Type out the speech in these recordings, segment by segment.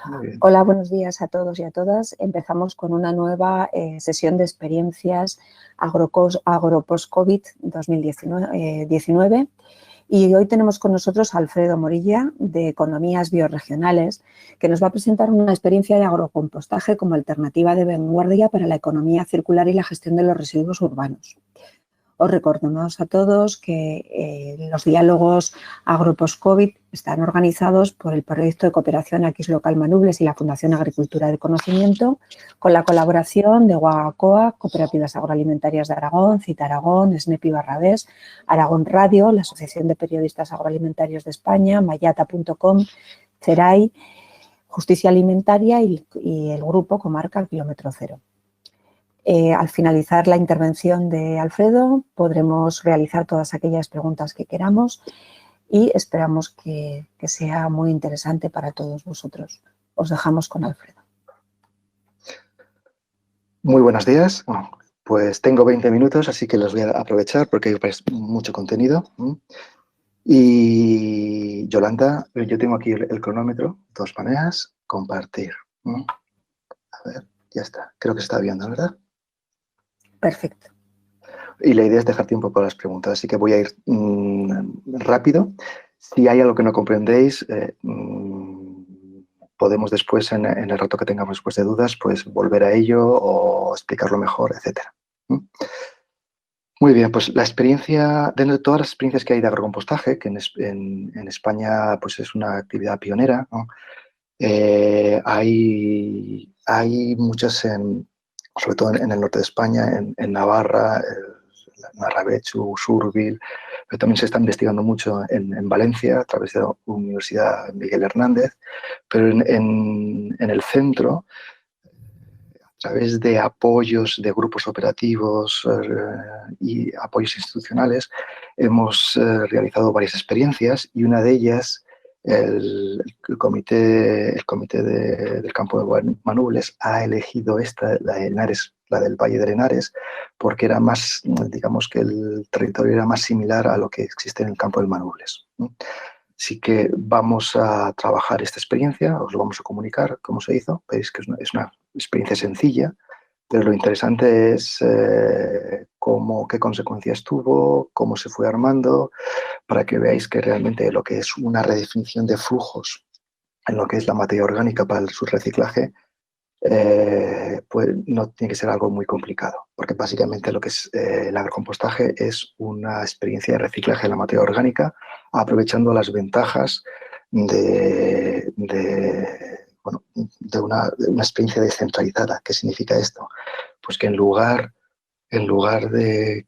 Muy bien. Hola, buenos días a todos y a todas. Empezamos con una nueva sesión de experiencias AgroPost-COVID 2019 y hoy tenemos con nosotros a Alfredo Morilla, de Economías Biorregionales, que nos va a presentar una experiencia de agrocompostaje como alternativa de vanguardia para la economía circular y la gestión de los residuos urbanos. Os recordamos a todos que los diálogos AgroPost-COVID están organizados por el Proyecto de Cooperación Aquis Local Manubles y la Fundación Agricultura de Conocimiento, con la colaboración de Guagacoa, Cooperativas Agroalimentarias de Aragón, Cita Aragón, SNEPI Barrabés, Aragón Radio, la Asociación de Periodistas Agroalimentarios de España, mayata.com, CERAI, Justicia Alimentaria y el grupo Comarca Kilómetro Cero. Al finalizar la intervención de Alfredo podremos realizar todas aquellas preguntas que queramos y esperamos que sea muy interesante para todos vosotros. Os dejamos con Alfredo. Muy buenos días. Bueno, pues tengo 20 minutos, así que los voy a aprovechar porque hay mucho contenido. Y Yolanda, yo tengo aquí el cronómetro, de todas maneras, compartir. A ver, ya está. Creo que se está viendo, ¿verdad? Perfecto. Y la idea es dejar tiempo para las preguntas, así que voy a ir rápido. Si hay algo que no comprendéis, podemos después, en el rato que tengamos después de dudas, pues volver a ello o explicarlo mejor, etcétera. Muy bien, pues la experiencia, dentro de todas las experiencias que hay de agrocompostaje, que en España pues es una actividad pionera, ¿no? Hay muchas, sobre todo en el norte de España, en Navarra, Narrabechu, Surbil, pero también se está investigando mucho en Valencia a través de la Universidad Miguel Hernández, pero en el centro, a través de apoyos de grupos operativos y apoyos institucionales, hemos realizado varias experiencias y una de ellas, el comité del campo de Manubles ha elegido la de Henares, la del Valle de Henares, porque era más, digamos que el territorio era más similar a lo que existe en el campo del Manubles. Así que vamos a trabajar esta experiencia, os lo vamos a comunicar cómo se hizo. Veis que es una experiencia sencilla, pero lo interesante es qué consecuencias tuvo, cómo se fue armando, para que veáis que realmente lo que es una redefinición de flujos en lo que es la materia orgánica para su reciclaje, pues no tiene que ser algo muy complicado, porque básicamente lo que es el agrocompostaje es una experiencia de reciclaje de la materia orgánica, aprovechando las ventajas de una experiencia descentralizada. ¿Qué significa esto? Pues que en lugar de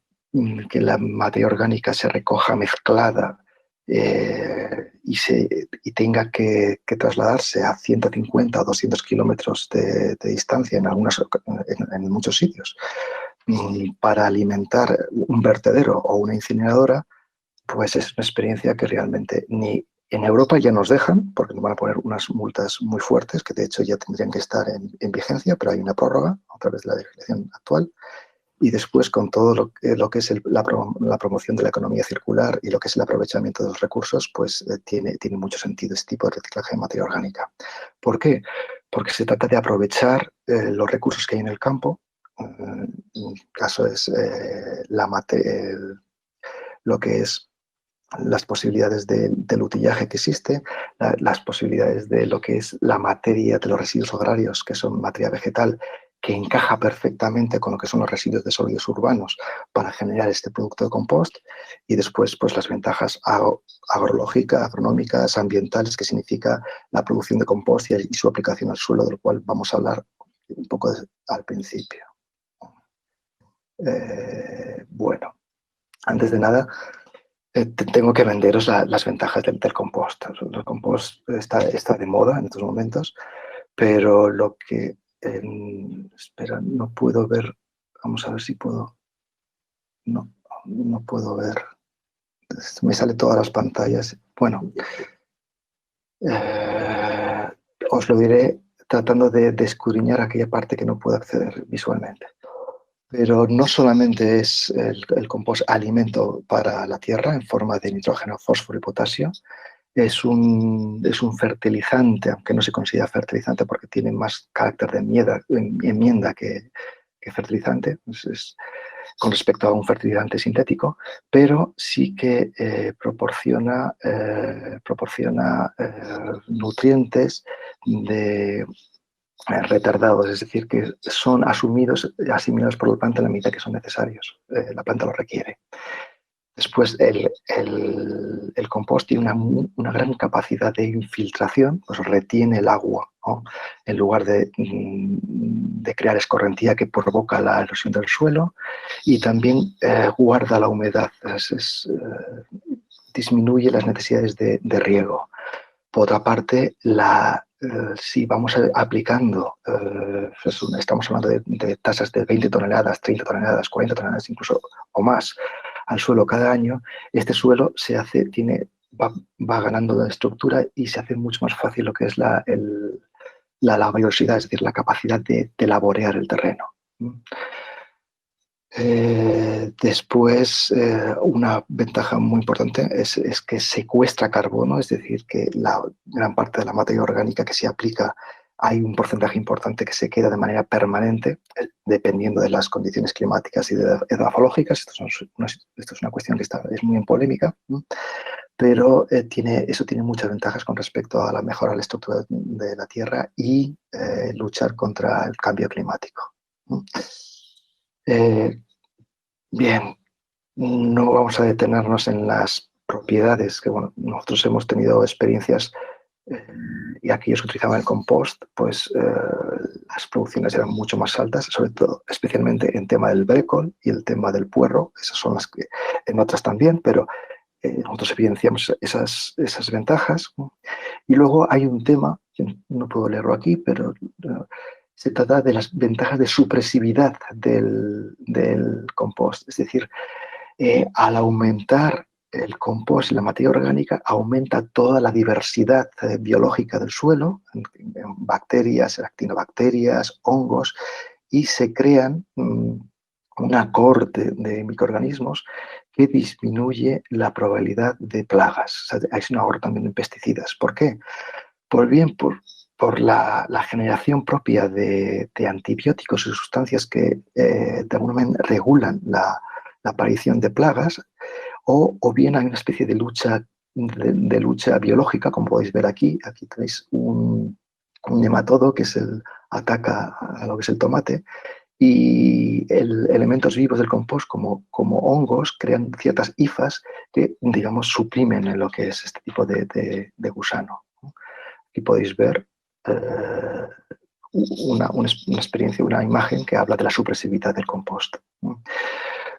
que la materia orgánica se recoja mezclada y tenga que trasladarse a 150 o 200 kilómetros de distancia en muchos sitios para alimentar un vertedero o una incineradora, pues es una experiencia que realmente ni en Europa ya nos dejan, porque nos van a poner unas multas muy fuertes, que de hecho ya tendrían que estar en vigencia, pero hay una prórroga a través de la legislación actual. Y después, con todo lo que es la promoción de la economía circular y lo que es el aprovechamiento de los recursos, pues tiene mucho sentido este tipo de reciclaje de materia orgánica. ¿Por qué? Porque se trata de aprovechar los recursos que hay en el campo. En el caso es lo que es las posibilidades del utillaje que existe, las posibilidades de lo que es la materia de los residuos agrarios, que son materia vegetal, que encaja perfectamente con lo que son los residuos de sólidos urbanos para generar este producto de compost, y después pues las ventajas agronómicas, ambientales, que significa la producción de compost y su aplicación al suelo, del cual vamos a hablar un poco al principio. Bueno, antes de nada, tengo que venderos las ventajas del compost. El compost está de moda en estos momentos, pero lo que... espera, no puedo ver. Vamos a ver si puedo... No puedo ver. Me sale todas las pantallas. Bueno, os lo diré tratando de escudriñar aquella parte que no puedo acceder visualmente. Pero no solamente es el compost alimento para la tierra en forma de nitrógeno, fósforo y potasio, es un fertilizante, aunque no se considera fertilizante porque tiene más carácter de enmienda que fertilizante, con respecto a un fertilizante sintético, pero sí que proporciona nutrientes de retardados, es decir, que son asimilados por la planta en la medida que son necesarios. La planta lo requiere. Después, el compost tiene una gran capacidad de infiltración, pues retiene el agua, ¿no? En lugar de crear escorrentía que provoca la erosión del suelo, y también guarda la humedad, disminuye las necesidades de riego. Por otra parte, si vamos aplicando, estamos hablando de tasas de 20 toneladas, 30 toneladas, 40 toneladas incluso o más al suelo cada año, este suelo va ganando de estructura y se hace mucho más fácil lo que es la laboriosidad, es decir, la capacidad de laborear el terreno. Después, una ventaja muy importante es que secuestra carbono, es decir, que la gran parte de la materia orgánica que se aplica, hay un porcentaje importante que se queda de manera permanente, dependiendo de las condiciones climáticas y edafológicas. Esto es una cuestión que es muy en polémica, ¿no? Pero eso tiene muchas ventajas con respecto a la mejora de la estructura de la tierra y luchar contra el cambio climático, ¿no? Bien, no vamos a detenernos en las propiedades, que bueno, nosotros hemos tenido experiencias y aquellos que utilizaban el compost, pues las producciones eran mucho más altas, sobre todo, especialmente en tema del brécol y el tema del puerro. Esas son las que en otras también, pero nosotros evidenciamos esas ventajas, ¿no? Y luego hay un tema, que no puedo leerlo aquí, pero se trata de las ventajas de supresividad del compost. Es decir, al aumentar el compost y la materia orgánica, aumenta toda la diversidad biológica del suelo, en bacterias, actinobacterias, hongos, y se crean una cohorte de microorganismos que disminuye la probabilidad de plagas. O sea, hay una ahorro también en pesticidas. ¿Por qué? Por la generación propia de antibióticos y sustancias que de alguna manera regulan la aparición de plagas, o bien hay una especie de lucha biológica, como podéis ver aquí. Aquí tenéis un nematodo que ataca a lo que es el tomate, y elementos vivos del compost como hongos crean ciertas hifas que, digamos, suprimen en lo que es este tipo de gusano, ¿no? Aquí podéis ver una experiencia, una imagen que habla de la supresividad del compost, ¿no?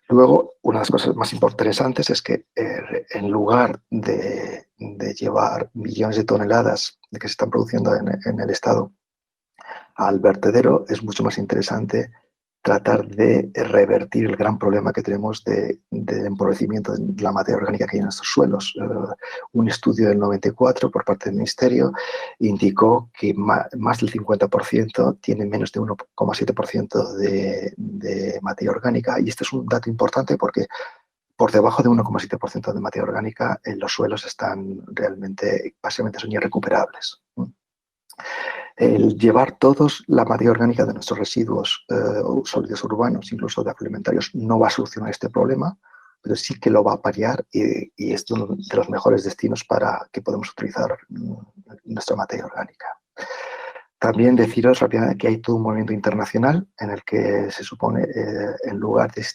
Luego, una de las cosas más interesantes es que en lugar de llevar millones de toneladas que se están produciendo en el estado al vertedero, es mucho más interesante tratar de revertir el gran problema que tenemos del empobrecimiento de la materia orgánica que hay en estos suelos. Un estudio del 94 por parte del Ministerio indicó que más del 50% tiene menos de 1,7% de materia orgánica, y este es un dato importante porque por debajo de 1,7% de materia orgánica los suelos están realmente, básicamente son irrecuperables. El llevar todos la materia orgánica de nuestros residuos sólidos urbanos, incluso de alimentarios, no va a solucionar este problema, pero sí que lo va a paliar, y es uno de los mejores destinos para que podemos utilizar nuestra materia orgánica. También deciros rápidamente que hay todo un movimiento internacional en el que se supone, en lugar de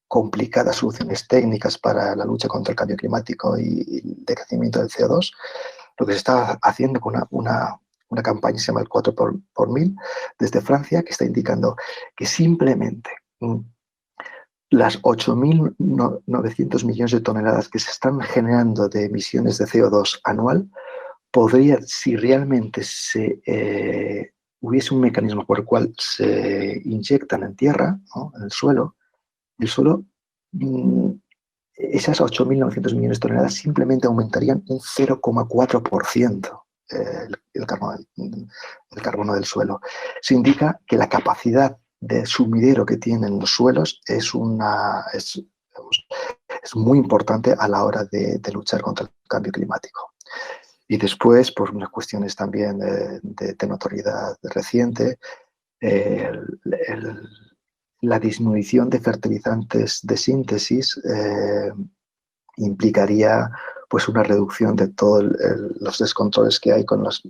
complicadas soluciones técnicas para la lucha contra el cambio climático y el decrecimiento del CO2, lo que se está haciendo con una campaña que se llama el 4 por 1000 desde Francia, que está indicando que simplemente las 8.900 millones de toneladas que se están generando de emisiones de CO2 anual, podría, si realmente hubiese un mecanismo por el cual se inyectan en tierra, ¿no?, en el suelo, esas 8.900 millones de toneladas simplemente aumentarían un 0,4% el carbono del suelo. Se indica que la capacidad de sumidero que tienen los suelos es es muy importante a la hora de luchar contra el cambio climático. Y después, por unas cuestiones también de notoriedad reciente, la disminución de fertilizantes de síntesis implicaría pues una reducción de todos los descontroles que hay con las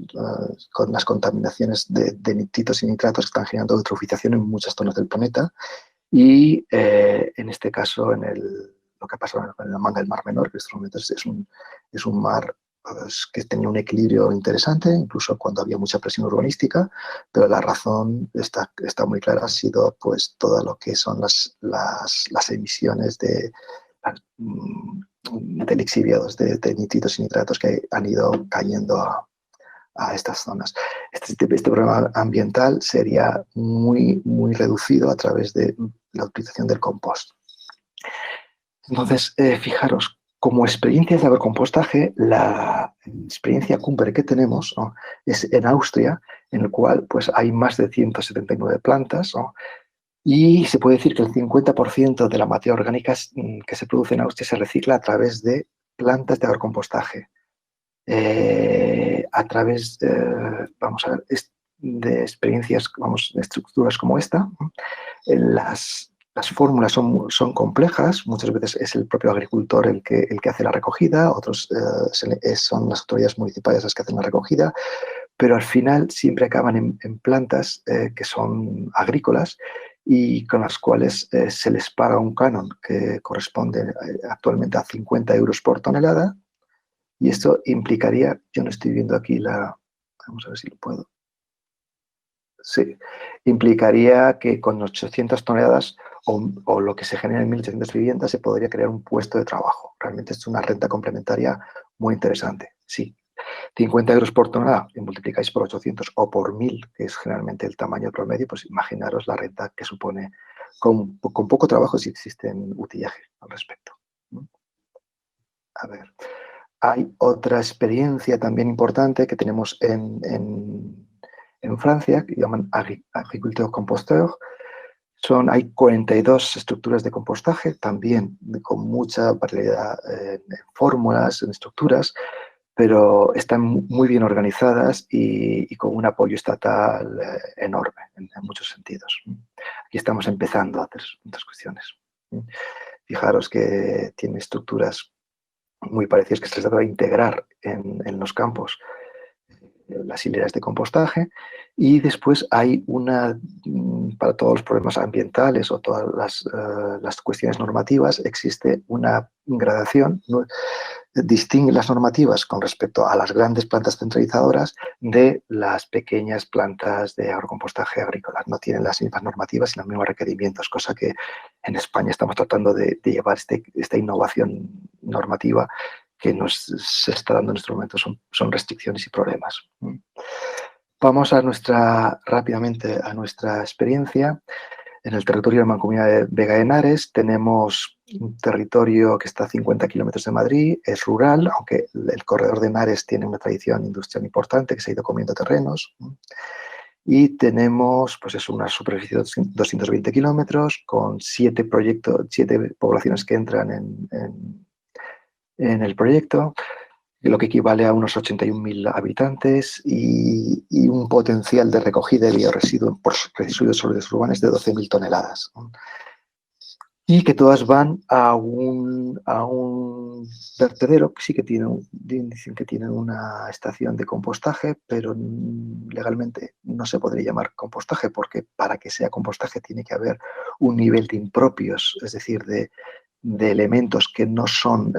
contaminaciones de nitritos y nitratos que están generando eutrofización en muchas zonas del planeta. Y en este caso, lo que ha pasado en la manga del Mar Menor, que en estos momentos es un mar pues, que tenía un equilibrio interesante, incluso cuando había mucha presión urbanística, pero la razón está muy clara, ha sido pues todo lo que son las emisiones de lixiviados, de nitritos y nitratos que han ido cayendo a estas zonas. Este problema ambiental sería muy reducido a través de la utilización del compost. Entonces, fijaros, como experiencia de agrocompostaje, la experiencia cumbre que tenemos, ¿no?, es en Austria, en el cual pues, hay más de 179 plantas, ¿no?, y se puede decir que el 50% de la materia orgánica que se produce en Austria se recicla a través de plantas de agrocompostaje. A través, vamos a ver, de experiencias, de estructuras como esta, las fórmulas son complejas, muchas veces es el propio agricultor el que hace la recogida, otros son las autoridades municipales las que hacen la recogida, pero al final siempre acaban en plantas que son agrícolas y con las cuales se les paga un canon que corresponde actualmente a 50 euros por tonelada, y esto implicaría, yo no estoy viendo aquí vamos a ver si lo puedo. Sí, implicaría que con 800 toneladas o lo que se genera en 1.800 viviendas se podría crear un puesto de trabajo. Realmente es una renta complementaria muy interesante. Sí, 50 euros por tonelada y multiplicáis por 800 o por 1.000, que es generalmente el tamaño promedio, pues imaginaros la renta que supone con poco trabajo si existe utillaje al respecto. A ver, hay otra experiencia también importante que tenemos en Francia, que llaman agriculteur composteur. Hay 42 estructuras de compostaje, también con mucha variedad en fórmulas, en estructuras, pero están muy bien organizadas y con un apoyo estatal enorme en muchos sentidos. Aquí estamos empezando a hacer muchas cuestiones. Fijaros que tiene estructuras muy parecidas que se les trata de integrar en los campos las hileras de compostaje, y después hay para todos los problemas ambientales o todas las cuestiones normativas, existe una gradación, ¿no? Distingue las normativas con respecto a las grandes plantas centralizadoras de las pequeñas plantas de agrocompostaje agrícola. No tienen las mismas normativas y los mismos requerimientos, cosa que en España estamos tratando de llevar esta innovación normativa que se está dando en este momento. Son restricciones y problemas. Vamos rápidamente a nuestra experiencia. En el territorio de la Mancomunidad de Vega de Henares tenemos un territorio que está a 50 kilómetros de Madrid, es rural, aunque el corredor de Henares tiene una tradición industrial importante que se ha ido comiendo terrenos. Y tenemos pues una superficie de 220 kilómetros con 7 poblaciones que entran en el proyecto, lo que equivale a unos 81.000 habitantes y un potencial de recogida de biorresiduos por residuos sólidos urbanos de 12.000 toneladas. Y que todas van a un vertedero que sí que dicen que tienen una estación de compostaje, pero legalmente no se podría llamar compostaje, porque para que sea compostaje tiene que haber un nivel de impropios, es decir, de elementos que no son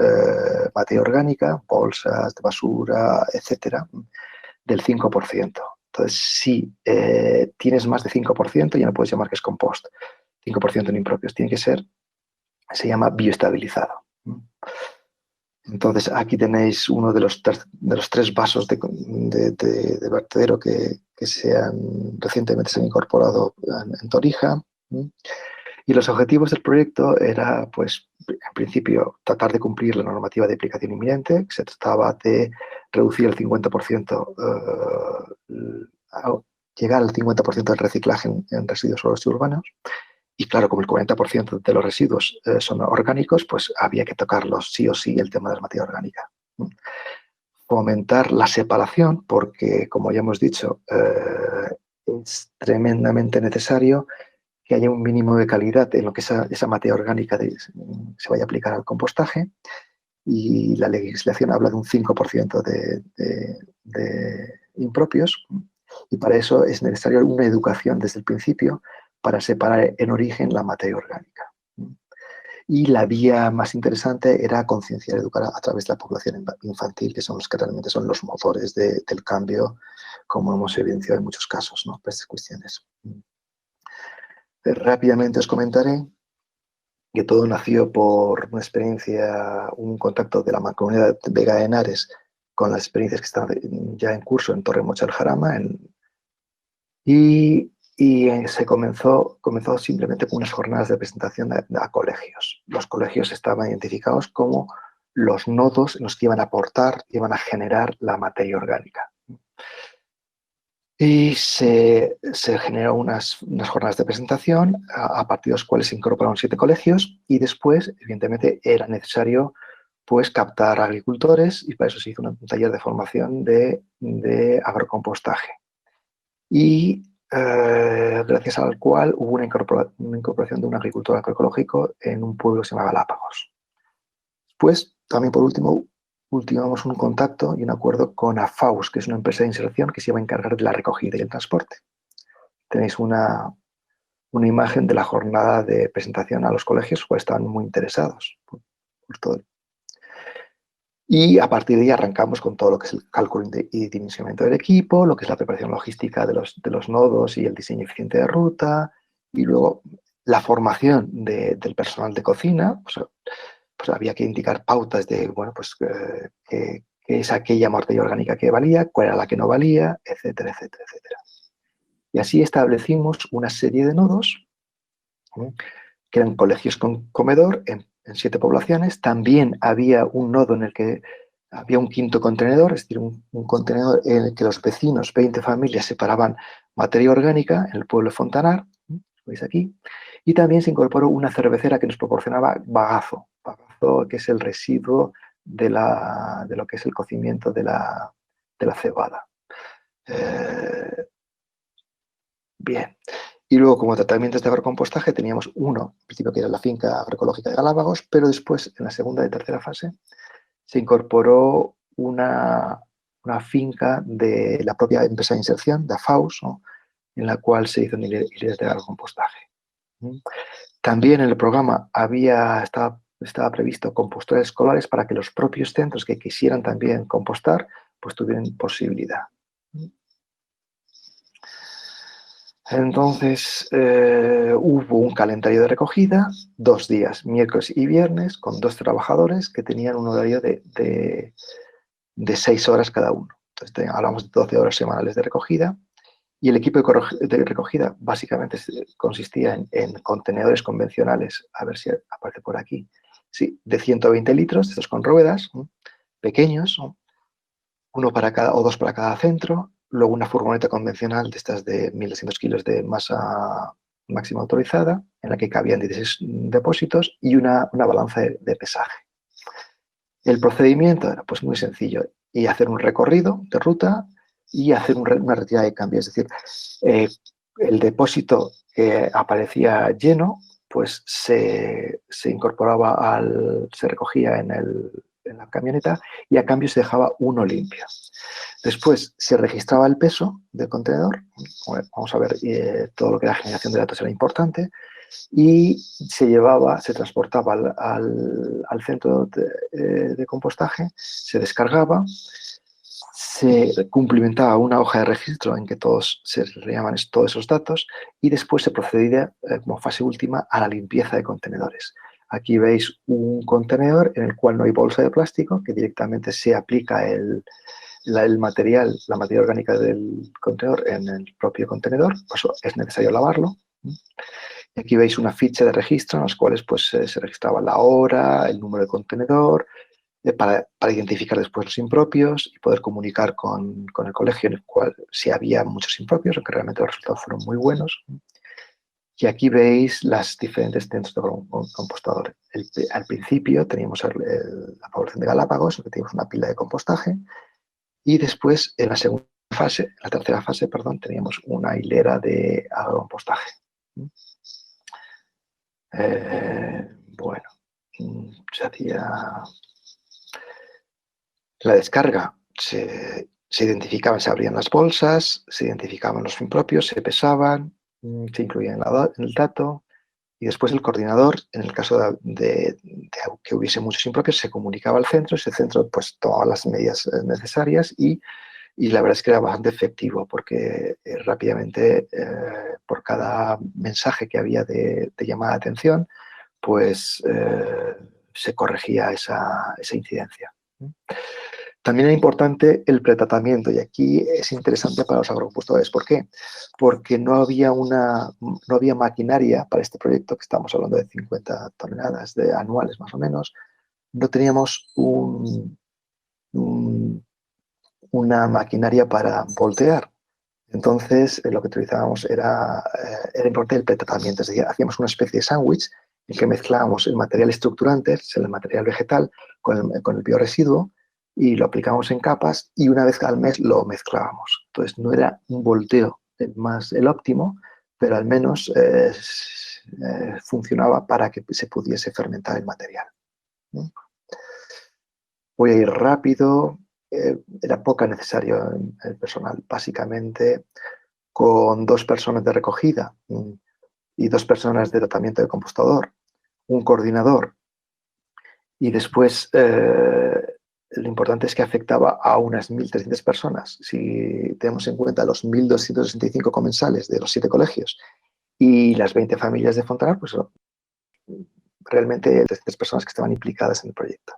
materia orgánica, bolsas de basura, etcétera, del 5%. Entonces, si tienes más de 5%, ya no puedes llamar que es compost. 5% en impropios. Tiene que ser, se llama bioestabilizado. Entonces, aquí tenéis uno de los 3 vasos de vertedero que recientemente se han incorporado en Torija. Y los objetivos del proyecto era, pues, en principio, tratar de cumplir la normativa de aplicación inminente, que se trataba de reducir el 50%, llegar al 50% del reciclaje en residuos sólidos urbanos, Y claro, como el 40% de los residuos son orgánicos, pues había que tocarlos sí o sí el tema de la materia orgánica. Fomentar la separación, porque como ya hemos dicho, es tremendamente necesario que haya un mínimo de calidad en lo que esa materia orgánica se vaya a aplicar al compostaje, y la legislación habla de un 5% de impropios, y para eso es necesario una educación desde el principio para separar en origen la materia orgánica. Y la vía más interesante era concienciar, educar a través de la población infantil, que son los que realmente son los motores del cambio, como hemos evidenciado en muchos casos, ¿no? Para estas cuestiones. Rápidamente os comentaré que todo nació por una experiencia, un contacto de la Mancomunidad de Vega de Henares con las experiencias que están ya en curso en Torremocha del Jarama, y se comenzó simplemente con unas jornadas de presentación a colegios. Los colegios estaban identificados como los nodos en los que iban a aportar, iban a generar la materia orgánica. Y se generó unas jornadas de presentación a partir de las cuales se incorporaron 7 colegios, y después, evidentemente, era necesario pues captar agricultores, y para eso se hizo un taller de formación de agrocompostaje. Y gracias al cual hubo una incorporación de un agricultor agroecológico en un pueblo que se llama Galápagos. Después, también por último, ultimamos un contacto y un acuerdo con AFAUS, que es una empresa de inserción que se va a encargar de la recogida y el transporte. Tenéis una imagen de la jornada de presentación a los colegios, pues estaban muy interesados por todo. Y a partir de ahí arrancamos con todo lo que es el cálculo y dimensionamiento del equipo, lo que es la preparación logística de los nodos y el diseño eficiente de ruta, y luego la formación del personal de cocina. Pues había que indicar pautas de, bueno, pues qué es aquella materia orgánica que valía, cuál era la que no valía, etcétera, etcétera, etcétera. Y así establecimos una serie de nodos, que eran colegios con comedor en 7 poblaciones. También había un nodo en el que había un quinto contenedor, es decir, un contenedor en el que los vecinos, 20 familias, separaban materia orgánica en el pueblo de Fontanar, veis aquí. Y también se incorporó una cervecera que nos proporcionaba bagazo, que es el residuo de lo que es el cocimiento de la cebada. Bien. Y luego, como tratamientos de agrocompostaje, teníamos uno, en principio, que era la finca agroecológica de Galápagos, pero después, en la segunda y tercera fase, se incorporó una finca de la propia empresa de inserción, de AFAUS, ¿no?, en la cual se hizo hileras de agrocompostaje. También en el programa estaba previsto compostores escolares para que los propios centros que quisieran también compostar, pues tuvieran posibilidad. Entonces hubo un calendario de recogida, 2 días, miércoles y viernes, con 2 trabajadores que tenían un horario de 6 horas cada uno. Entonces hablamos de 12 horas semanales de recogida, y el equipo de recogida básicamente consistía en contenedores convencionales, a ver si aparece por aquí, sí, de 120 litros, estos con ruedas, pequeños, uno para cada o 2 para cada centro. Luego una furgoneta convencional de estas de 1.200 kilos de masa máxima autorizada, en la que cabían 16 depósitos, y una balanza de pesaje. El procedimiento era pues muy sencillo, y hacer un recorrido de ruta y hacer una retirada de cambio. Es decir, el depósito que aparecía lleno, pues se incorporaba se recogía en la camioneta, y a cambio se dejaba uno limpio. Después se registraba el peso del contenedor. Vamos a ver, todo lo que era generación de datos era importante, y se transportaba al centro de compostaje, se descargaba, se cumplimentaba una hoja de registro en que se rellenaban todos esos datos, y después se procedía como fase última a la limpieza de contenedores. Aquí veis un contenedor en el cual no hay bolsa de plástico, que directamente se aplica la materia orgánica del contenedor en el propio contenedor. Por eso es necesario lavarlo. Y aquí veis una ficha de registro en las cuales pues, se registraba la hora, el número de contenedor, para identificar después los impropios y poder comunicar con el colegio, en el cual si había muchos impropios, aunque realmente los resultados fueron muy buenos. Y aquí veis las diferentes centros de compostador. Al principio teníamos la población de Galápagos, que teníamos una pila de compostaje, y después en la segunda fase, en la tercera fase, perdón, teníamos una hilera de agrocompostaje. Bueno, se hacía la descarga, se identificaban, se abrían las bolsas, se identificaban los impropios, se pesaban, se incluían en el dato, y después el coordinador, en el caso de que hubiese muchos impropios, se comunicaba al centro, ese centro pues tomaba las medidas necesarias y la verdad es que era bastante efectivo porque rápidamente por cada mensaje que había de llamada de atención, pues se corregía esa incidencia. También era importante el pretratamiento y aquí es interesante para los agrocompostadores. ¿Por qué? Porque no había maquinaria para este proyecto, que estamos hablando de 50 toneladas anuales más o menos. No teníamos una maquinaria para voltear. Entonces, lo que utilizábamos era importante el pretratamiento, es decir, hacíamos una especie de sándwich en que mezclábamos el material estructurante, el material vegetal, con el bioresiduo, y lo aplicábamos en capas y una vez al mes lo mezclábamos. Entonces, no era un volteo el óptimo, pero al menos funcionaba para que se pudiese fermentar el material. Voy a ir rápido. Era poco necesario el personal, básicamente con 2 personas de recogida y 2 personas de tratamiento de compostador, un coordinador y después lo importante es que afectaba a unas 1.300 personas. Si tenemos en cuenta los 1.265 comensales de los 7 colegios y las 20 familias de Fontanar, pues realmente 300 personas que estaban implicadas en el proyecto.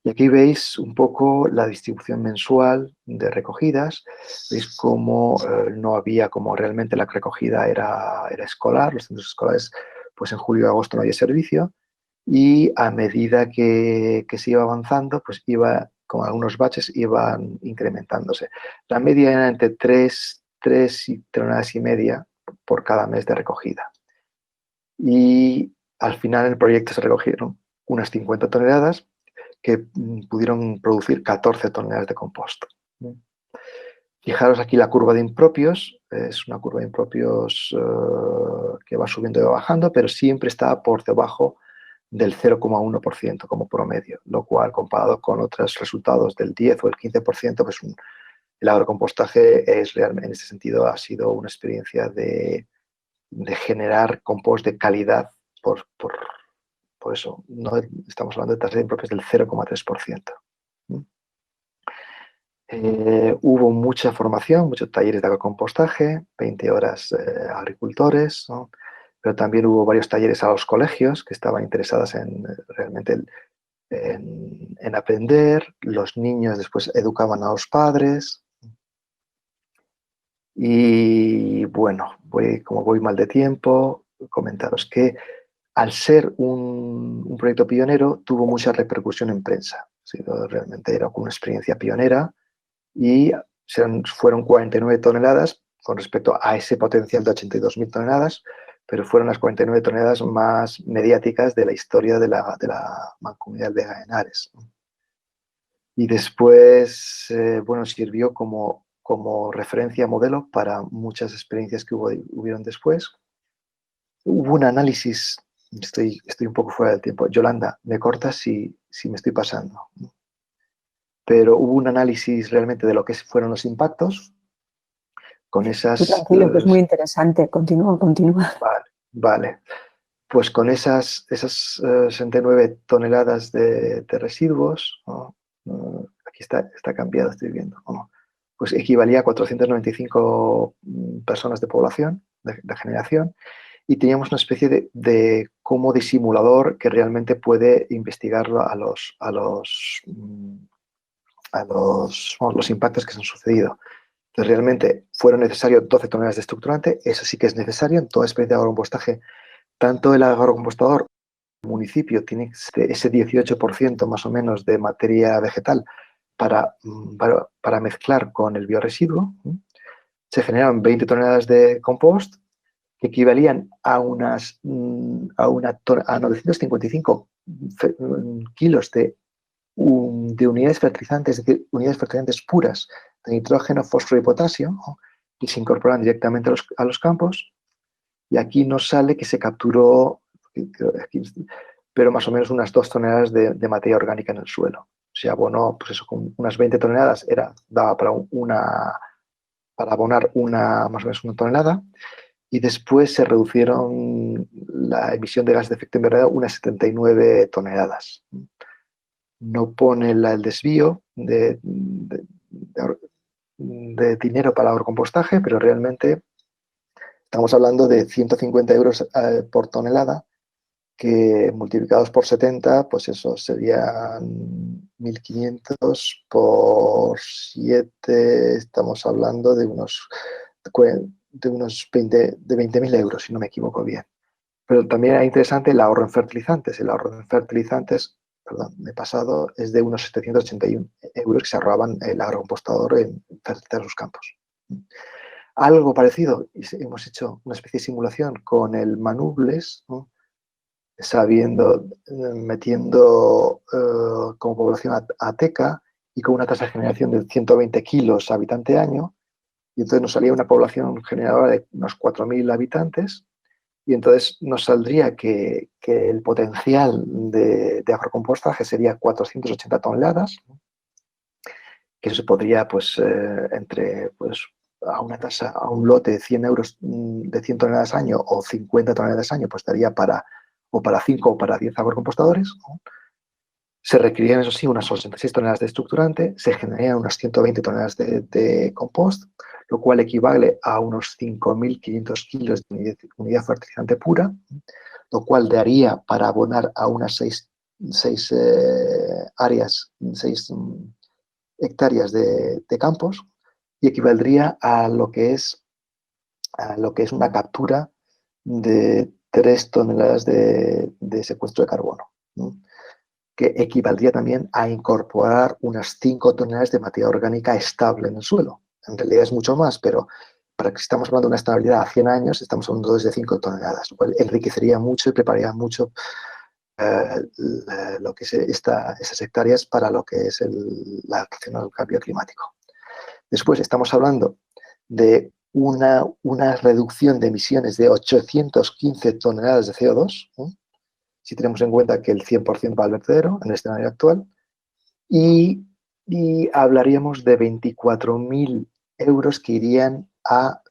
Y aquí veis un poco la distribución mensual de recogidas. Veis cómo no había, como realmente la recogida era escolar, los centros escolares, pues en julio y agosto no había servicio. Y a medida que se iba avanzando, pues con algunos baches, iban incrementándose. La media era entre 3 toneladas y media por cada mes de recogida. Y al final en el proyecto se recogieron unas 50 toneladas, que pudieron producir 14 toneladas de compost. Fijaros aquí la curva de impropios, es una curva de impropios que va subiendo y va bajando, pero siempre está por debajo del 0,1% como promedio, lo cual comparado con otros resultados del 10 o el 15%, pues el agrocompostaje es realmente, en ese sentido, ha sido una experiencia de generar compost de calidad por eso, no estamos hablando de tasas de impropios del 0,3%. Hubo mucha formación, muchos talleres de agrocompostaje, 20 horas agricultores, ¿no? Pero también hubo varios talleres a los colegios que estaban interesados realmente en aprender. Los niños después educaban a los padres. Y bueno, como voy mal de tiempo, comentaros que al ser un proyecto pionero, tuvo mucha repercusión en prensa. Realmente era una experiencia pionera y fueron 49 toneladas con respecto a ese potencial de 82.000 toneladas, pero fueron las 49 toneladas más mediáticas de la historia de la Mancomunidad de Vega de Henares. Y después, bueno, sirvió como referencia modelo para muchas experiencias que hubieron después. Hubo un análisis. Estoy un poco fuera del tiempo. Yolanda, me cortas si me estoy pasando. Pero hubo un análisis realmente de lo que fueron los impactos con esas... Tú tranquilo, que es muy interesante. Continúa. Vale. Pues con esas 69 toneladas de residuos, ¿no? Aquí está cambiado, estoy viendo. ¿No? Pues equivalía a 495 personas de población, de generación, y teníamos una especie de como de simulador que realmente puede investigar a los impactos que se han sucedido. Entonces, realmente fueron necesarios 12 toneladas de estructurante, eso sí que es necesario en toda experiencia de agrocompostaje. Tanto el agrocompostador como el municipio tiene ese 18% más o menos de materia vegetal para mezclar con el bioresiduo. Se generan 20 toneladas de compost que equivalían a 955 kilos de unidades fertilizantes, es decir, unidades fertilizantes puras de nitrógeno, fósforo y potasio, ¿no? Y se incorporan directamente a los campos. Y aquí nos sale que se capturó, pero más o menos unas 2 toneladas de materia orgánica en el suelo. Se abonó, pues eso, con unas 20 toneladas, daba para abonar más o menos 1 tonelada. Y después se reducieron la emisión de gases de efecto invernadero unas 79 toneladas. No pone el desvío de dinero para el agrocompostaje, pero realmente estamos hablando de 150 euros por tonelada, que multiplicados por 70, pues eso serían 1.500 por 7, estamos hablando de unos 20.000 euros, si no me equivoco bien. Pero también es interesante el ahorro en fertilizantes. El ahorro en fertilizantes, perdón, me he pasado, es de unos 781 euros que se ahorraban el agrocompostador en fertilizar sus campos. Algo parecido, hemos hecho una especie de simulación con el Manubles, ¿no? Metiendo como población ateca y con una tasa de generación de 120 kilos habitante año, y entonces nos salía una población generadora de unos 4.000 habitantes, y entonces nos saldría que el potencial de agrocompostaje sería 480 toneladas, que eso se podría, pues, a una tasa, a un lote de 100 euros de 100 toneladas año o 50 toneladas año, pues daría para 5 o para 10 agrocompostadores, ¿no? Se requerirían, eso sí, unas 86 toneladas de estructurante, se generarían unas 120 toneladas de compost, lo cual equivale a unos 5.500 kilos de unidad fertilizante pura, lo cual daría para abonar a unas 6 hectáreas de campos, y equivaldría a lo que es una captura de 3 toneladas de secuestro de carbono, ¿no? Que equivaldría también a incorporar unas 5 toneladas de materia orgánica estable en el suelo. En realidad es mucho más, pero para que estamos hablando de una estabilidad a 100 años, estamos hablando de 5 toneladas, lo cual enriquecería mucho y prepararía mucho lo que es esas hectáreas para lo que es la adaptación al cambio climático. Después estamos hablando de una reducción de emisiones de 815 toneladas de CO2, ¿eh? Si tenemos en cuenta que el 100% va al vertedero en el escenario actual, y hablaríamos de 24.000 euros que irían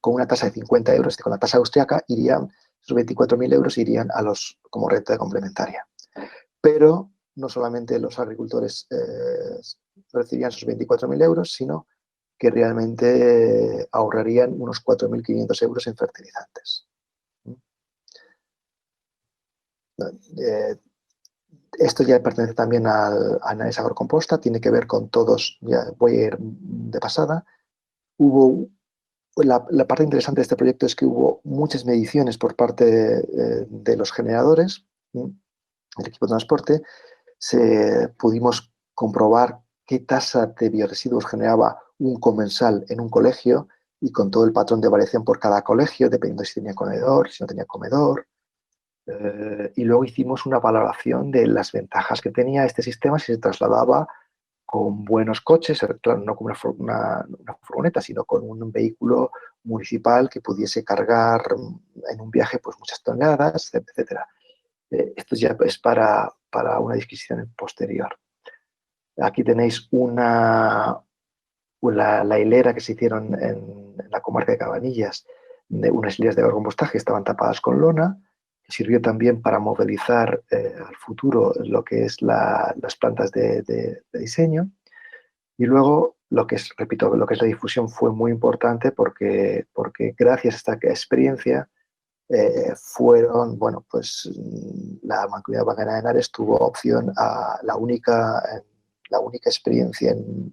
con una tasa de 50 euros, con la tasa austriaca, esos 24.000 euros irían como renta complementaria. Pero no solamente los agricultores recibirían esos 24.000 euros, sino que realmente ahorrarían unos 4.500 euros en fertilizantes. Esto ya pertenece también al análisis agrocomposta, tiene que ver con todos, ya voy a ir de pasada. La parte interesante de este proyecto es que hubo muchas mediciones por parte de los generadores, el equipo de transporte. Pudimos comprobar qué tasa de bioresiduos generaba un comensal en un colegio, y con todo el patrón de variación por cada colegio, dependiendo si tenía comedor, si no tenía comedor. Y luego hicimos una valoración de las ventajas que tenía este sistema si se trasladaba con buenos coches, claro, no con una furgoneta, sino con un vehículo municipal que pudiese cargar en un viaje pues muchas toneladas, etcétera. Esto ya es para una disquisición posterior. Aquí tenéis la hilera que se hicieron en la comarca de Cabanillas, de unas hileras de agrocompostaje que estaban tapadas con lona, que sirvió también para modelizar al futuro lo que es las plantas de diseño. Y luego, repito, lo que es la difusión fue muy importante porque gracias a esta experiencia la Mancomunidad Bancanera de Henares tuvo opción a la única experiencia en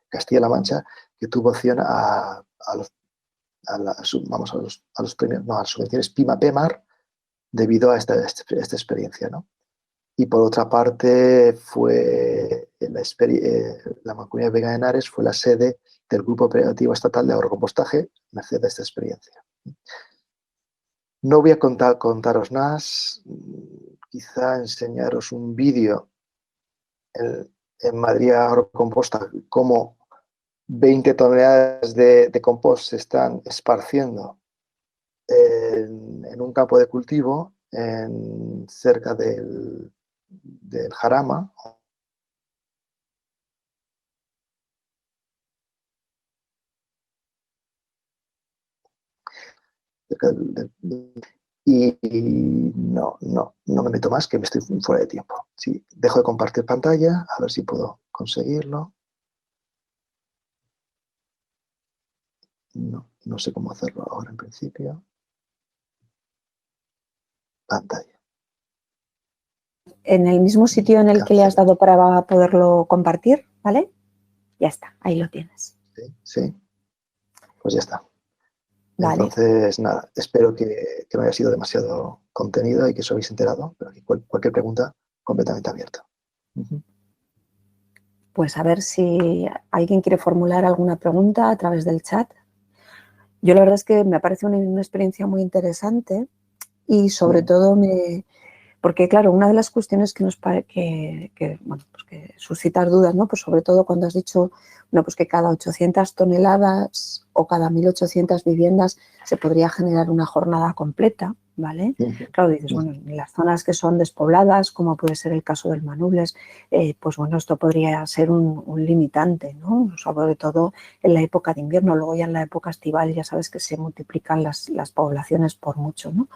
Castilla-La Mancha que tuvo opción a las subvenciones PIMA-PEMAR debido a esta experiencia, ¿no? Y por otra parte, la Mancomunidad Vega de Henares fue la sede del Grupo Operativo Estatal de Agrocompostaje, merced a esta experiencia. No voy a contaros más, quizá enseñaros un vídeo en Madrid Agrocomposta, cómo 20 toneladas de compost se están esparciendo en un campo de cultivo cerca del Jarama. Y no me meto más, que me estoy fuera de tiempo. Sí, dejo de compartir pantalla, a ver si puedo conseguirlo. No sé cómo hacerlo ahora en principio. Pantalla. En el mismo sitio en el que le has dado para poderlo compartir, ¿vale? Ya está, ahí lo tienes. Sí, pues ya está. Vale. Entonces, nada, espero que no haya sido demasiado contenido y que os habéis enterado, pero aquí cualquier pregunta completamente abierta. Pues a ver si alguien quiere formular alguna pregunta a través del chat. Yo la verdad es que me parece una experiencia muy interesante y sobre todo porque claro, una de las cuestiones que nos bueno, pues que suscitar dudas, ¿no? Pues sobre todo cuando has dicho, bueno, pues que cada 800 toneladas o cada 1.800 viviendas se podría generar una jornada completa, ¿vale? Claro, dices, bueno, en las zonas que son despobladas, como puede ser el caso del Manubles, pues bueno, esto podría ser un limitante, ¿no? Sobre todo en la época de invierno, luego ya en la época estival ya sabes que se multiplican las poblaciones por mucho, ¿no?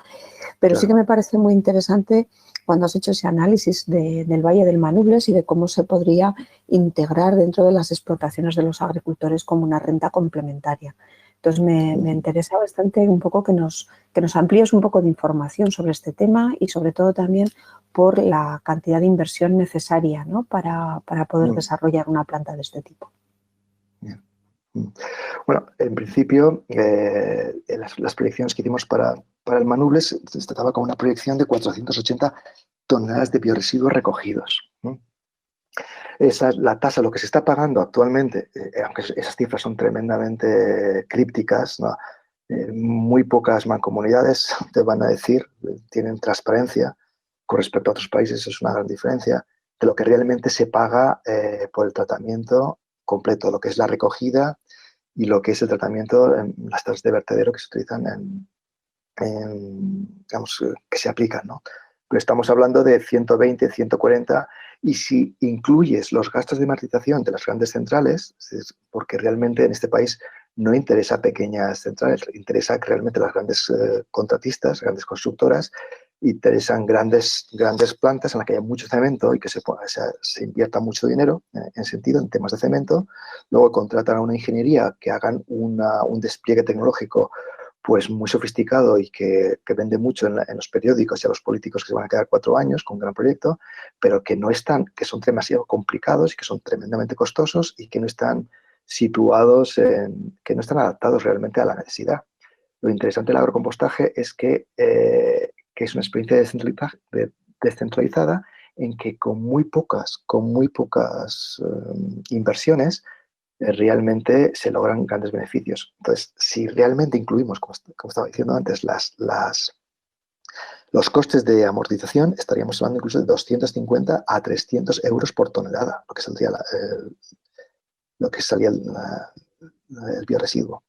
Pero sí que me parece muy interesante cuando has hecho ese análisis del Valle del Manubles y de cómo se podría integrar dentro de las explotaciones de los agricultores como una renta complementaria. Entonces me interesa bastante un poco que nos amplíes un poco de información sobre este tema y sobre todo también por la cantidad de inversión necesaria, ¿no? para poder desarrollar una planta de este tipo. Bueno, en principio, las proyecciones que hicimos para el Manubles se trataba con una proyección de 480 toneladas de bioresiduos recogidos. Esa es la tasa, lo que se está pagando actualmente, aunque esas cifras son tremendamente crípticas, ¿no? Muy pocas mancomunidades te van a decir, tienen transparencia con respecto a otros países, es una gran diferencia de lo que realmente se paga por el tratamiento completo, lo que es la recogida y lo que es el tratamiento en las tasas de vertedero que se utilizan digamos, que se aplican, ¿no? Pero estamos hablando de 120, 140, y si incluyes los gastos de amortización de las grandes centrales, porque realmente en este país no interesa pequeñas centrales, interesa que realmente las grandes contratistas, grandes constructoras, interesan grandes plantas en las que haya mucho cemento y que se invierta mucho dinero en temas de cemento. Luego contratan a una ingeniería que hagan un despliegue tecnológico pues muy sofisticado y que vende mucho en los periódicos y a los políticos que se van a quedar 4 años con un gran proyecto, pero que que son demasiado complicados y que son tremendamente costosos y que no están situados, que no están adaptados realmente a la necesidad. Lo interesante del agrocompostaje es que es una experiencia descentralizada en que con muy pocas inversiones realmente se logran grandes beneficios. Entonces, si realmente incluimos, como estaba diciendo antes, los costes de amortización, estaríamos hablando incluso de 250 a 300 euros por tonelada, lo que salía el bioresiduo.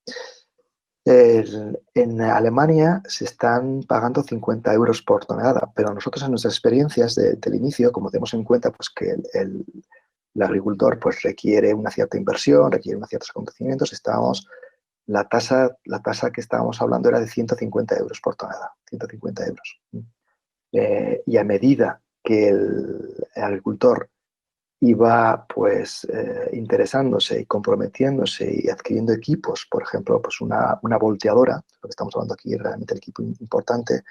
En Alemania se están pagando 50 euros por tonelada, pero nosotros en nuestras experiencias del inicio, como tenemos en cuenta pues, que el agricultor pues, requiere una cierta inversión, requiere unos ciertos acontecimientos, la tasa que estábamos hablando era de 150 euros por tonelada, 150 euros. Y a medida que el agricultor iba pues interesándose y comprometiéndose y adquiriendo equipos, por ejemplo, pues una volteadora, lo que estamos hablando aquí realmente el equipo importante,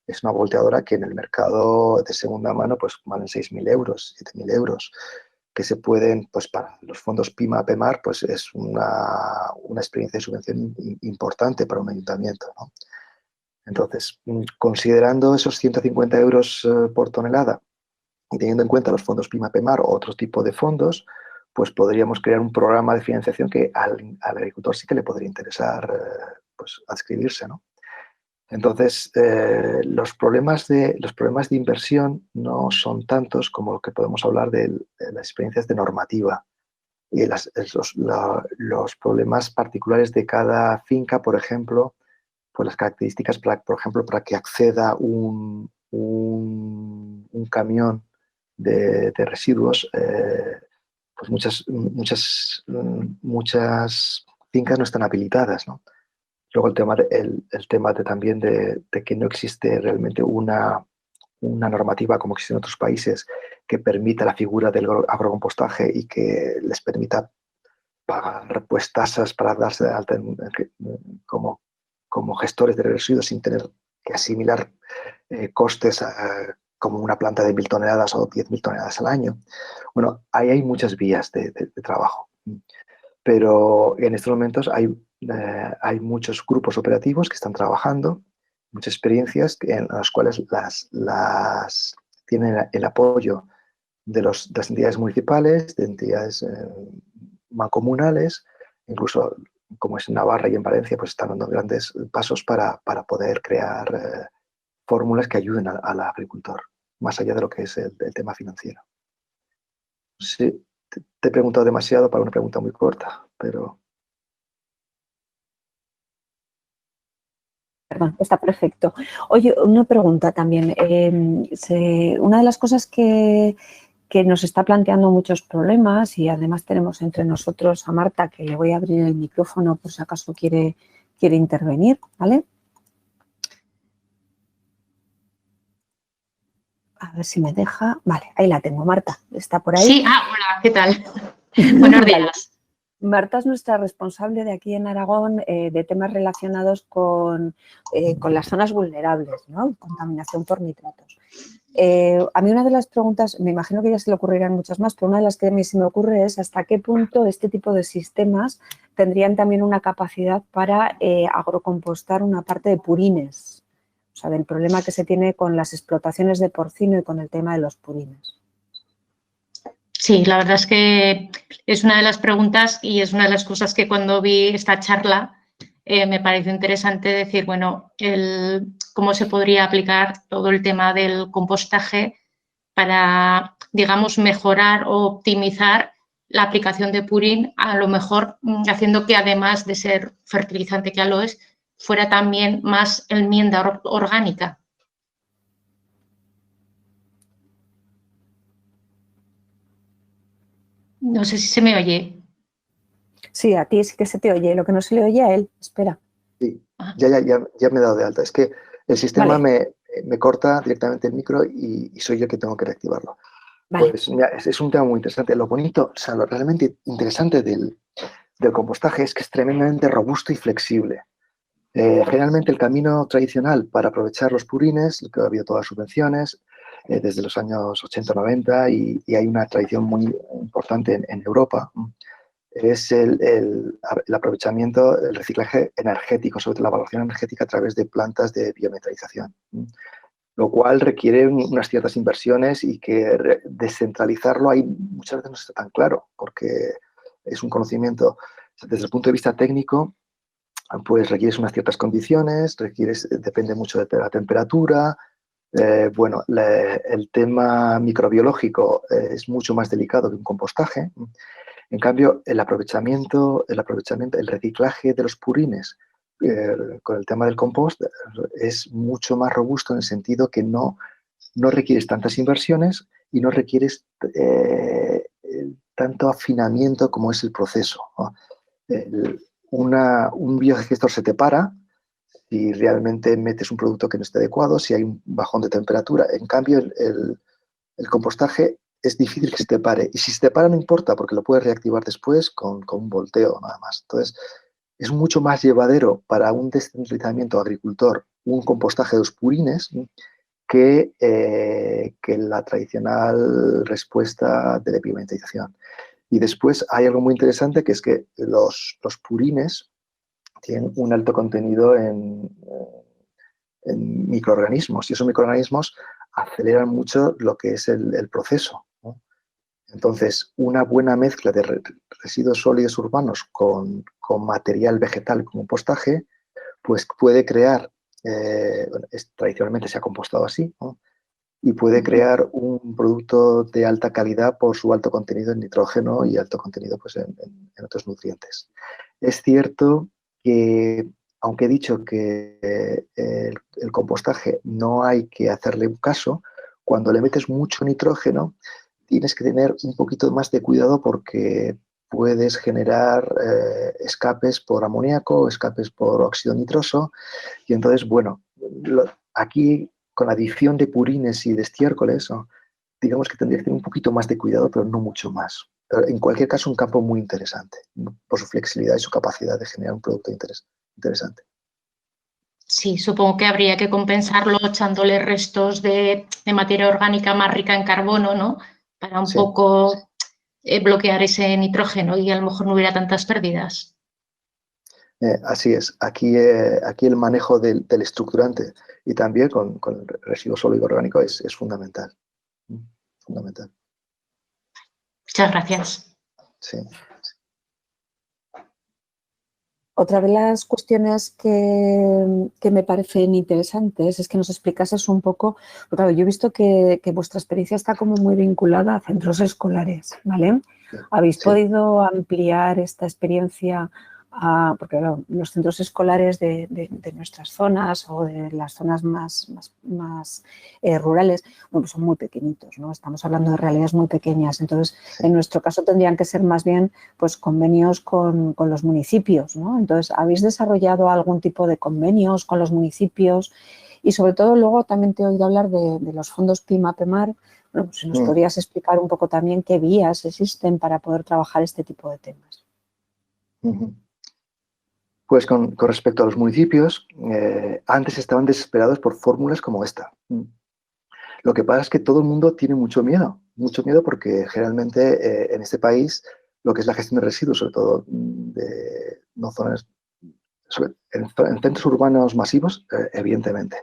es una volteadora que en el mercado de segunda mano pues valen 6.000 euros, 7.000 euros, que se pueden, pues para los fondos PIMA-PEMAR, pues es una experiencia de subvención importante para un ayuntamiento, ¿no? Entonces, considerando esos 150 euros por tonelada y teniendo en cuenta los fondos PIMA-PEMAR o otro tipo de fondos, pues podríamos crear un programa de financiación que al agricultor sí que le podría interesar pues, adscribirse, ¿no? Entonces, los problemas de inversión no son tantos como lo que podemos hablar de las experiencias de normativa y los problemas particulares de cada finca, por ejemplo, pues las características, por ejemplo, para que acceda un camión de residuos, pues muchas fincas no están habilitadas, ¿no? Luego el tema también de que no existe realmente una normativa como existe en otros países que permita la figura del agrocompostaje y que les permita pagar pues tasas para darse de alta como gestores de residuos sin tener que asimilar costes como una planta de 1.000 toneladas o 10.000 toneladas al año. Bueno, ahí hay muchas vías de trabajo, pero en estos momentos hay muchos grupos operativos que están trabajando, muchas experiencias en las cuales tienen el apoyo de las entidades municipales, de entidades mancomunales, incluso como es en Navarra y en Valencia, pues están dando grandes pasos para poder crear fórmulas que ayuden al agricultor, más allá de lo que es el tema financiero. Sí, te he preguntado demasiado para una pregunta muy corta, pero... Perdón, está perfecto. Oye, una pregunta también. Una de las cosas que nos está planteando muchos problemas, y además tenemos entre nosotros a Marta, que le voy a abrir el micrófono por si acaso quiere intervenir, ¿vale? A ver si me deja. Vale, ahí la tengo, Marta. ¿Está por ahí? Sí, hola, ¿qué tal? Buenos días. Vale. Marta es nuestra responsable de aquí en Aragón de temas relacionados con las zonas vulnerables, ¿no? Contaminación por nitratos. A mí una de las preguntas, me imagino que ya se le ocurrirán muchas más, pero una de las que a mí se me ocurre es hasta qué punto este tipo de sistemas tendrían también una capacidad para agrocompostar una parte de purines, o sea, del problema que se tiene con las explotaciones de porcino y con el tema de los purines. Sí, la verdad es que es una de las preguntas y es una de las cosas que cuando vi esta charla me pareció interesante decir, bueno, cómo se podría aplicar todo el tema del compostaje para, digamos, mejorar o optimizar la aplicación de purín, a lo mejor haciendo que además de ser fertilizante, que ya lo es, fuera también más enmienda orgánica. No sé si se me oye. Sí, a ti sí que se te oye, lo que no se le oye a él, espera. Sí, ya me he dado de alta. Es que el sistema me corta directamente el micro y soy yo que tengo que reactivarlo. Vale. Pues mira, es un tema muy interesante. Lo bonito, o sea, lo realmente interesante del compostaje es que es tremendamente robusto y flexible. Generalmente el camino tradicional para aprovechar los purines, que ha habido todas las subvenciones, desde los años 80-90 y hay una tradición muy importante en Europa, es el aprovechamiento, el reciclaje energético, sobre todo la evaluación energética a través de plantas de biometalización, lo cual requiere unas ciertas inversiones y que descentralizarlo ahí muchas veces no está tan claro, porque es un conocimiento desde el punto de vista técnico, pues requieres unas ciertas condiciones, depende mucho de la temperatura. Bueno, el tema microbiológico es mucho más delicado que un compostaje. En cambio, el aprovechamiento, el reciclaje de los purines con el tema del compost es mucho más robusto en el sentido que no requieres tantas inversiones y no requieres tanto afinamiento como es el proceso, ¿no? Un biodigestor se te para si realmente metes un producto que no esté adecuado, si hay un bajón de temperatura. En cambio, el compostaje es difícil que se te pare. Y si se te para no importa, porque lo puedes reactivar después con un volteo nada más. Entonces, es mucho más llevadero para un descentralizamiento agricultor un compostaje de los purines que la tradicional respuesta de la pigmentización. Y después hay algo muy interesante, que es que los purines tienen un alto contenido en microorganismos, y esos microorganismos aceleran mucho lo que es el proceso, ¿no? Entonces, una buena mezcla de residuos sólidos urbanos con material vegetal como compostaje, pues puede crear tradicionalmente se ha compostado así, ¿no? Y puede crear un producto de alta calidad por su alto contenido en nitrógeno y alto contenido pues, en otros nutrientes. Es cierto que, aunque he dicho que el compostaje no hay que hacerle un caso, cuando le metes mucho nitrógeno tienes que tener un poquito más de cuidado porque puedes generar escapes por amoníaco, escapes por óxido nitroso, y entonces, bueno, aquí con la adición de purines y de estiércoles, ¿no? Digamos que tendría que tener un poquito más de cuidado, pero no mucho más. Pero en cualquier caso, un campo muy interesante, ¿no? Por su flexibilidad y su capacidad de generar un producto interesante. Sí, supongo que habría que compensarlo echándole restos de materia orgánica más rica en carbono, ¿no? Para un poco bloquear ese nitrógeno y a lo mejor no hubiera tantas pérdidas. Así es. Aquí el manejo del estructurante y también con el residuo sólido orgánico es fundamental. Fundamental. Muchas gracias. Sí. Otra de las cuestiones que me parecen interesantes es que nos explicases un poco, claro, yo he visto que vuestra experiencia está como muy vinculada a centros escolares, ¿vale? ¿Habéis podido ampliar esta experiencia porque claro, los centros escolares de nuestras zonas o de las zonas más rurales, bueno, pues son muy pequeñitos, ¿no? Estamos hablando de realidades muy pequeñas. Entonces, en nuestro caso tendrían que ser más bien pues convenios con los municipios, ¿no? Entonces, ¿habéis desarrollado algún tipo de convenios con los municipios? Y sobre todo, luego también te he oído hablar de los fondos PIMA-PEMAR. Bueno, pues si nos podrías explicar un poco también qué vías existen para poder trabajar este tipo de temas. Pues con respecto a los municipios, antes estaban desesperados por fórmulas como esta. Lo que pasa es que todo el mundo tiene mucho miedo porque generalmente en este país lo que es la gestión de residuos, sobre todo no zonas, en centros urbanos masivos, evidentemente,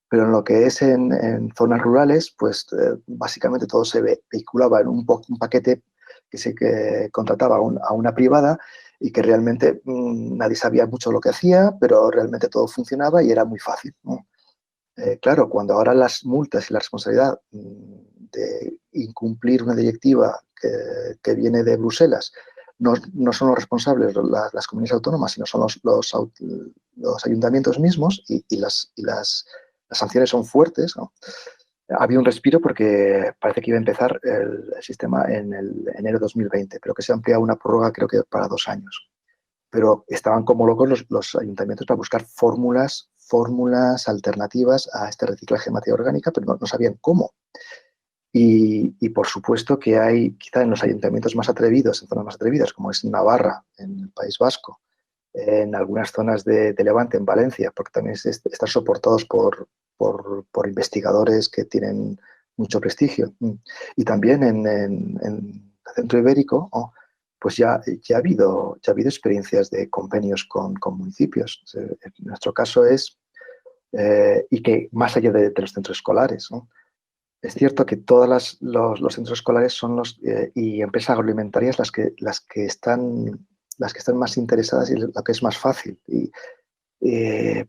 pero en lo que es en zonas rurales, pues básicamente todo se vehiculaba en un paquete que se contrataba a una privada y que realmente nadie sabía mucho lo que hacía, pero realmente todo funcionaba y era muy fácil, ¿no? Claro, cuando ahora las multas y la responsabilidad de incumplir una directiva que viene de Bruselas no son los responsables las comunidades autónomas, sino son los ayuntamientos mismos y las sanciones son fuertes, ¿no? Había un respiro porque parece que iba a empezar el sistema en el enero de 2020, pero que se ha ampliado una prórroga creo que para 2 años. Pero estaban como locos los ayuntamientos para buscar fórmulas alternativas a este reciclaje de materia orgánica, pero no sabían cómo. Y por supuesto que hay, quizá en los ayuntamientos más atrevidos, en zonas más atrevidas, como es Navarra, en el País Vasco, en algunas zonas de Levante, en Valencia, porque también están soportados por investigadores que tienen mucho prestigio. Y también en el centro ibérico, pues ya ha habido experiencias de convenios con municipios. En nuestro caso es, y que más allá de los centros escolares, ¿no? Es cierto que todos los centros escolares son y empresas agroalimentarias las que están más interesadas y lo que es más fácil.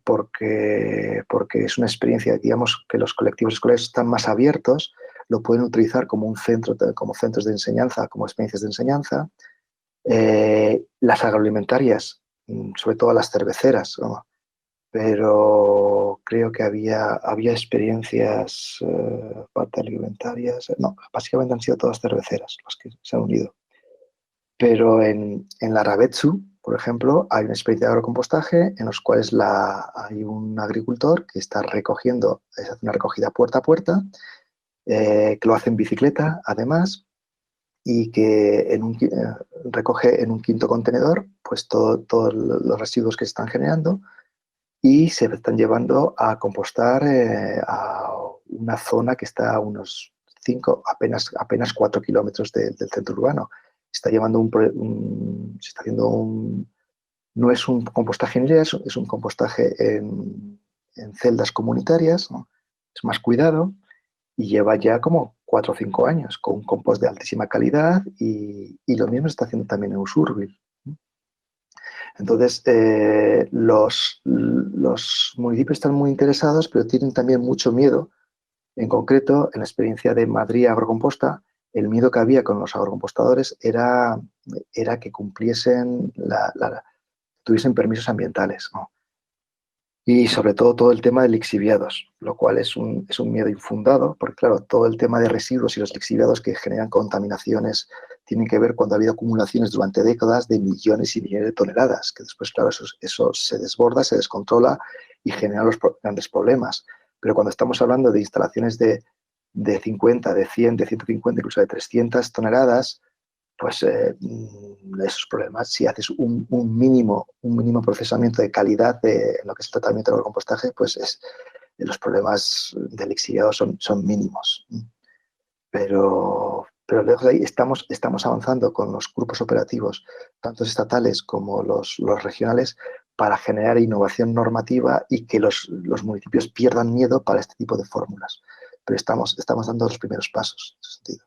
Porque es una experiencia, digamos, que los colectivos escolares están más abiertos, lo pueden utilizar como como centros de enseñanza, como experiencias de enseñanza. Las agroalimentarias, sobre todo las cerveceras, ¿no? Pero creo que había experiencias alimentarias. No, básicamente han sido todas cerveceras las que se han unido. Pero en Larrabetzu, por ejemplo, hay una experiencia de agrocompostaje en los cuales hay un agricultor que está hace una recogida puerta a puerta, que lo hace en bicicleta, además, y que recoge en un quinto contenedor pues todos los residuos que se están generando y se están llevando a compostar a una zona que está a unos apenas 4 kilómetros del centro urbano. Se está haciendo no es un compostaje en hilera, es un compostaje en celdas comunitarias, ¿no? Es más cuidado y lleva ya como 4 o 5 años con un compost de altísima calidad y lo mismo se está haciendo también en Usurbil. Entonces, los municipios están muy interesados, pero tienen también mucho miedo. En concreto, en la experiencia de Madrid Agrocomposta, el miedo que había con los agrocompostadores era que cumpliesen, tuviesen permisos ambientales, ¿no? Y sobre todo el tema de lixiviados, lo cual es un miedo infundado, porque claro, todo el tema de residuos y los lixiviados que generan contaminaciones tienen que ver cuando ha habido acumulaciones durante décadas de millones y millones de toneladas, que después, claro, eso se desborda, se descontrola y genera los grandes problemas. Pero cuando estamos hablando de instalaciones de 50, de 100, de 150, incluso de 300 toneladas, pues esos problemas, si haces un mínimo procesamiento de calidad en lo que es el tratamiento del compostaje, pues los problemas de lixiviado son mínimos. Pero lejos de ahí estamos avanzando con los grupos operativos, tanto estatales como los regionales, para generar innovación normativa y que los municipios pierdan miedo para este tipo de fórmulas. Pero estamos dando los primeros pasos en ese sentido.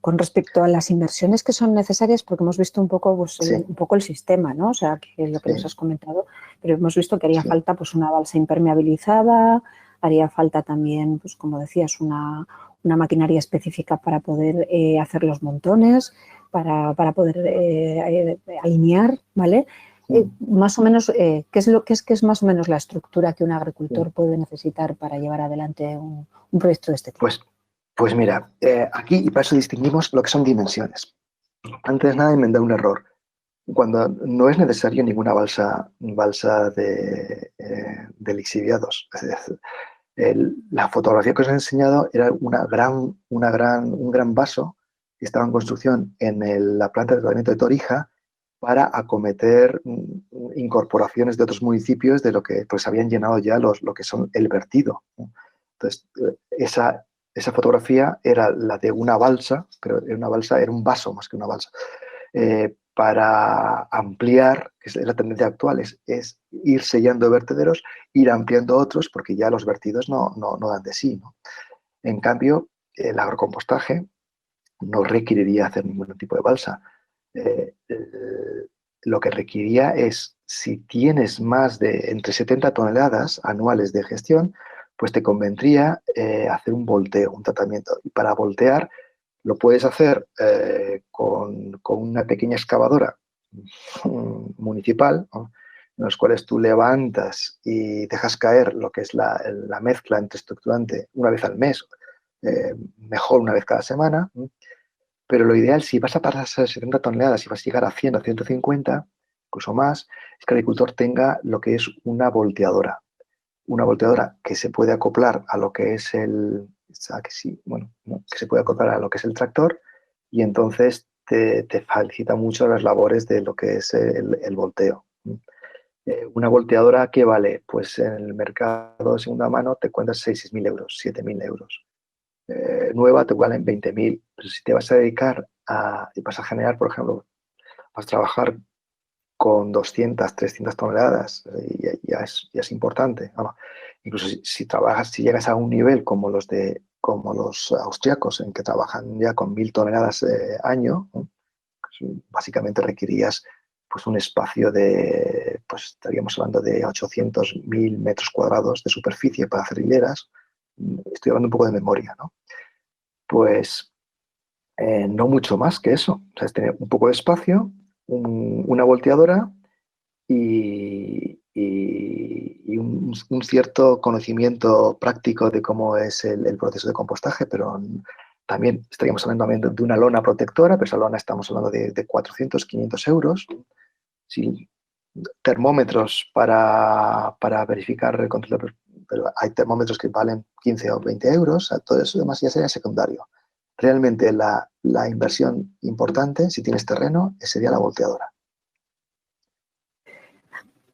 Con respecto a las inversiones que son necesarias, porque hemos visto un poco, pues, Sí. un poco el sistema, ¿no? O sea, que es lo que Sí. nos has comentado, pero hemos visto que haría Sí. falta pues una balsa impermeabilizada, haría falta también, pues como decías, una maquinaria específica para poder hacer los montones, para poder alinear, ¿vale? Más o menos, ¿qué es más o menos la estructura que un agricultor puede necesitar para llevar adelante un proyecto de este tipo? Pues mira, aquí, y para eso distinguimos lo que son dimensiones. Antes de nada, enmendar un error. Cuando no es necesario ninguna balsa de lixiviados. Es decir, la fotografía que os he enseñado era un gran vaso que estaba en construcción en la planta de tratamiento de Torija para acometer incorporaciones de otros municipios de lo que pues habían llenado ya lo que son el vertido, ¿no? Entonces, esa fotografía era la de una balsa, pero era un vaso más que una balsa. Para ampliar, que es la tendencia actual, es ir sellando vertederos, ir ampliando otros, porque ya los vertidos no dan de sí, ¿no? En cambio, el agrocompostaje no requeriría hacer ningún tipo de balsa. Lo que requeriría es, si tienes más de entre 70 toneladas anuales de gestión, pues te convendría hacer un volteo, un tratamiento. Y para voltear lo puedes hacer con una pequeña excavadora municipal, ¿no?, en los cuales tú levantas y dejas caer lo que es la mezcla entre estructurante una vez al mes, mejor una vez cada semana. Pero lo ideal, si vas a pasar 70 toneladas y vas a llegar a 100 o 150, incluso más, es que el agricultor tenga lo que es una volteadora. Una volteadora que se puede acoplar a lo que es que se puede acoplar a lo que es el tractor, y entonces te facilita mucho las labores de lo que es el volteo. Una volteadora, ¿qué vale? Pues en el mercado de segunda mano te cuentas 6.000 euros, 7.000 euros. Nueva te valen 20.000. Pero si te vas a dedicar y vas a generar, por ejemplo, vas a trabajar con 200, 300 toneladas, ya es importante. Vamos. Incluso si llegas a un nivel como los austriacos, en que trabajan ya con 1.000 toneladas año, ¿no?, pues básicamente requerías pues un espacio pues estaríamos hablando de 800.000 metros cuadrados de superficie para hacer hileras. Estoy hablando un poco de memoria, ¿no? Pues no mucho más que eso. O sea, es tener un poco de espacio, una volteadora y un cierto conocimiento práctico de cómo es el proceso de compostaje, pero también estaríamos hablando de una lona protectora, pero esa lona estamos hablando de 400, 500 euros. Sí, termómetros para verificar el control, pero hay termómetros que valen 15 o 20 euros. O sea, todo eso demás ya sería secundario. Realmente la inversión importante, si tienes terreno, sería la volteadora.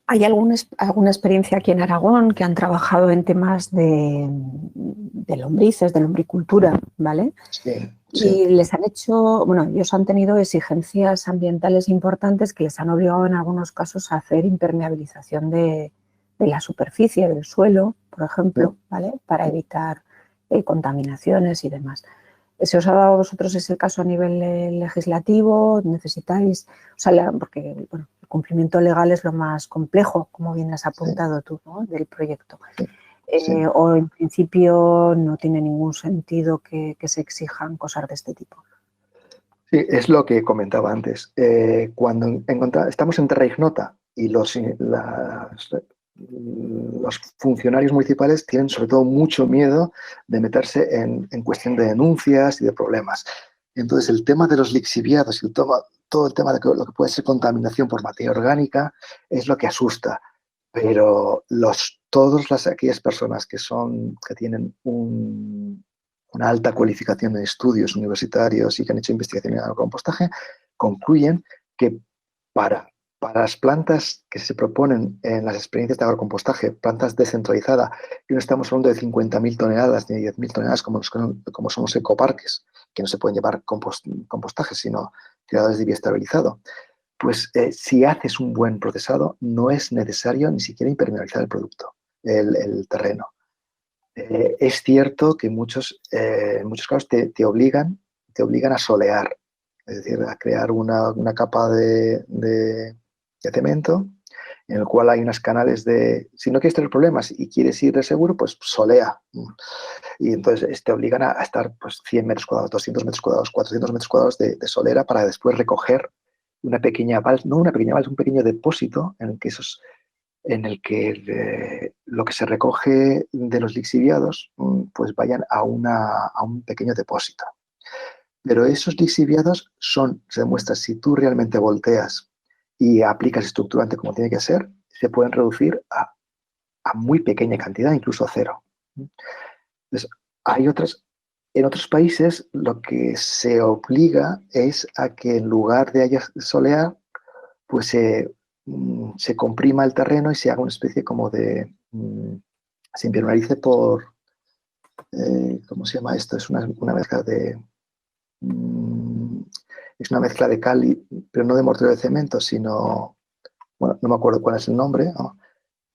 ¿Hay alguna experiencia aquí en Aragón que han trabajado en temas de lombrices, de lombricultura, ¿vale? Sí. Y les han hecho, bueno, ellos han tenido exigencias ambientales importantes que les han obligado en algunos casos a hacer impermeabilización de la superficie, del suelo, por ejemplo, ¿vale?, para evitar contaminaciones y demás. ¿Se os ha dado a vosotros ese caso a nivel legislativo? ¿Necesitáis? O sea, porque bueno, el cumplimiento legal es lo más complejo, como bien has apuntado tú, ¿no?, del proyecto. Sí. ¿O en principio no tiene ningún sentido que se exijan cosas de este tipo? Sí, es lo que comentaba antes. Cuando estamos en terra ignota y los funcionarios municipales tienen sobre todo mucho miedo de meterse en cuestión de denuncias y de problemas. Entonces, el tema de los lixiviados y todo el tema de lo que puede ser contaminación por materia orgánica es lo que asusta. Pero todas aquellas personas que tienen una alta cualificación en estudios universitarios y que han hecho investigación en agrocompostaje, concluyen que para las plantas que se proponen en las experiencias de agrocompostaje, plantas descentralizadas, y no estamos hablando de 50.000 toneladas ni de 10.000 toneladas como son los ecoparques, que no se pueden llevar compostaje, sino tiradores de bioestabilizado, pues si haces un buen procesado, no es necesario ni siquiera impermeabilizar el producto, el terreno. Es cierto que en muchos casos te obligan a solear, es decir, a crear una capa de cemento en el cual hay unos canales si no quieres tener problemas y quieres ir de seguro, pues solea. Y entonces te obligan a estar pues, 100 metros cuadrados, 200 metros cuadrados, 400 metros cuadrados de solera para después recoger una pequeña balsa, no una pequeña balsa, un pequeño depósito en el que lo que se recoge de los lixiviados pues vayan a un pequeño depósito. Pero esos lixiviados se demuestra, si tú realmente volteas y aplicas estructurante como tiene que ser, se pueden reducir a muy pequeña cantidad, incluso a cero. Entonces, en otros países lo que se obliga es a que en lugar de solear, pues se comprima el terreno y se haga una especie como se impermeabilice ¿cómo se llama esto? Es una mezcla es una mezcla de cal, pero no de mortero de cemento, sino, bueno, no me acuerdo cuál es el nombre, ¿no?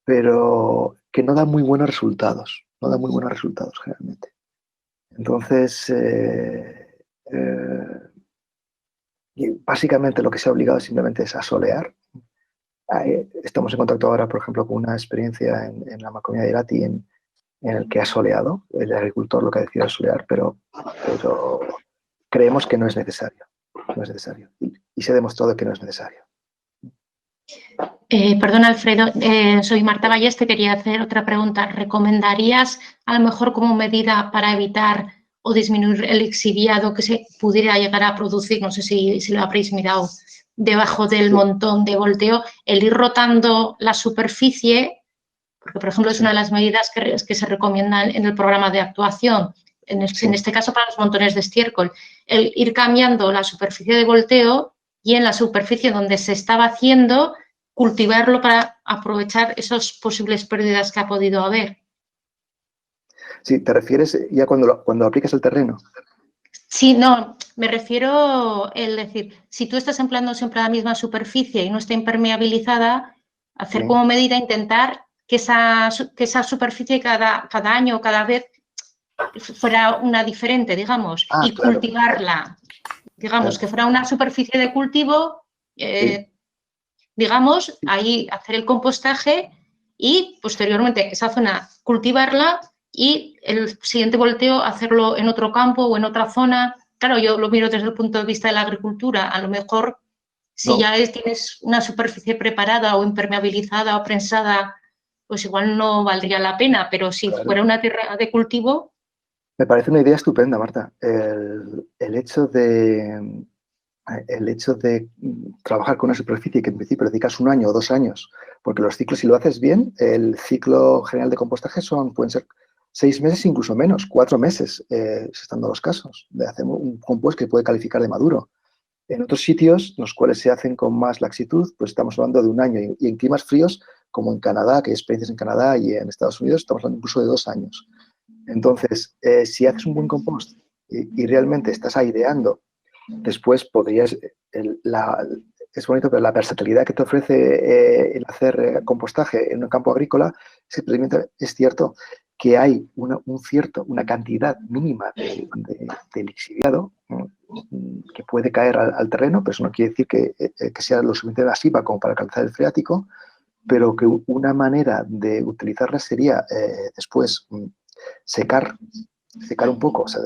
Pero que no da muy buenos resultados, generalmente. Entonces, básicamente lo que se ha obligado simplemente es a solear. Estamos en contacto ahora, por ejemplo, con una experiencia en la Mancomunidad de Irati en el que ha soleado. El agricultor lo que ha decidido es solear, pero creemos que no es necesario. No es necesario. Y se ha demostrado que no es necesario. Perdón, Alfredo, soy Marta Valles, te quería hacer otra pregunta. ¿Recomendarías a lo mejor como medida para evitar o disminuir el lixiviado que se pudiera llegar a producir, no sé si lo habréis mirado, debajo del montón de volteo, el ir rotando la superficie? Porque, por ejemplo, es una de las medidas que se recomiendan en el programa de actuación, en este caso para los montones de estiércol, el ir cambiando la superficie de volteo y en la superficie donde se estaba haciendo, cultivarlo para aprovechar esas posibles pérdidas que ha podido haber. Sí, ¿te refieres ya cuando aplicas el terreno? Sí, no, me refiero el decir, si tú estás empleando siempre la misma superficie y no está impermeabilizada, hacer como medida intentar que esa superficie cada año o cada vez fuera una diferente, digamos, y claro. cultivarla. Digamos, que fuera una superficie de cultivo, digamos, ahí hacer el compostaje y posteriormente esa zona cultivarla y el siguiente volteo hacerlo en otro campo o en otra zona. Claro, yo lo miro desde el punto de vista de la agricultura. A lo mejor si ya tienes una superficie preparada o impermeabilizada o prensada, pues igual no valdría la pena, pero si fuera una tierra de cultivo... Me parece una idea estupenda, Marta. El hecho de trabajar con una superficie que en principio dedicas 1 año o 2 años, porque los ciclos, si lo haces bien, el ciclo general de compostaje pueden ser 6 meses, incluso menos, 4 meses, estando los casos, de hacer un compost que puede calificar de maduro. En otros sitios, los cuales se hacen con más laxitud, pues estamos hablando de 1 año. Y en climas fríos, como en Canadá, que hay experiencias en Canadá y en Estados Unidos, estamos hablando incluso de 2 años. Entonces, si haces un buen compost y realmente estás aireando, después podrías, es bonito, pero la versatilidad que te ofrece el hacer compostaje en un campo agrícola simplemente es cierto que hay una cantidad mínima de lixiviado, ¿no?, que puede caer al terreno, pero eso no quiere decir que sea lo suficientemente masiva como para alcanzar el freático, pero que una manera de utilizarla sería después secar un poco, o sea,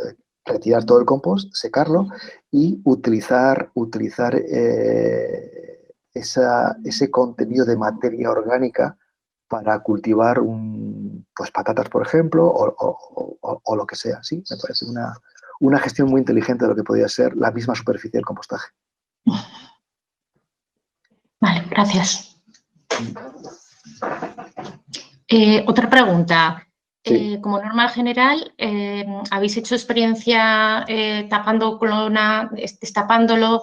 retirar todo el compost, secarlo y utilizar ese contenido de materia orgánica para cultivar pues patatas, por ejemplo, o lo que sea. Sí, me parece una gestión muy inteligente de lo que podría ser la misma superficie del compostaje. Vale, gracias. Otra pregunta. Sí. Como norma general, ¿habéis hecho experiencia tapando clona, destapándolo?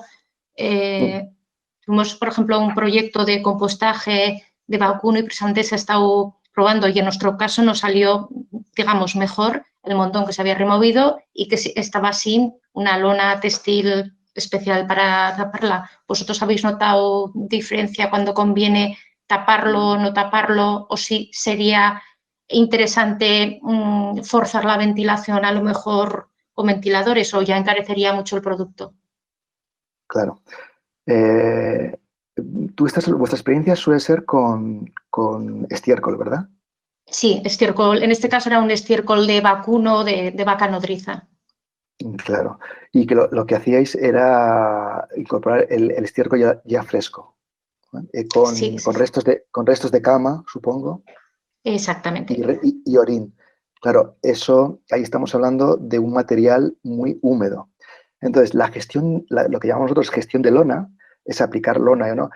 Tuvimos, por ejemplo, un proyecto de compostaje de vacuno y precisamente se ha estado probando y en nuestro caso nos salió, digamos, mejor el montón que se había removido y que estaba sin una lona textil especial para taparla. ¿Vosotros habéis notado diferencia cuando conviene taparlo o no taparlo? ¿O si sería interesante forzar la ventilación a lo mejor con ventiladores o ya encarecería mucho el producto? Claro. Vuestra experiencia suele ser con estiércol, ¿verdad? Sí, estiércol. En este caso era un estiércol de vacuno de vaca nodriza. Claro. Y que lo que hacíais era incorporar el estiércol ya fresco, ¿no? Sí. Con restos de cama, supongo. Exactamente. Y orín. Claro, ahí estamos hablando de un material muy húmedo. Entonces, la gestión, lo que llamamos nosotros gestión de lona, es aplicar lona o no,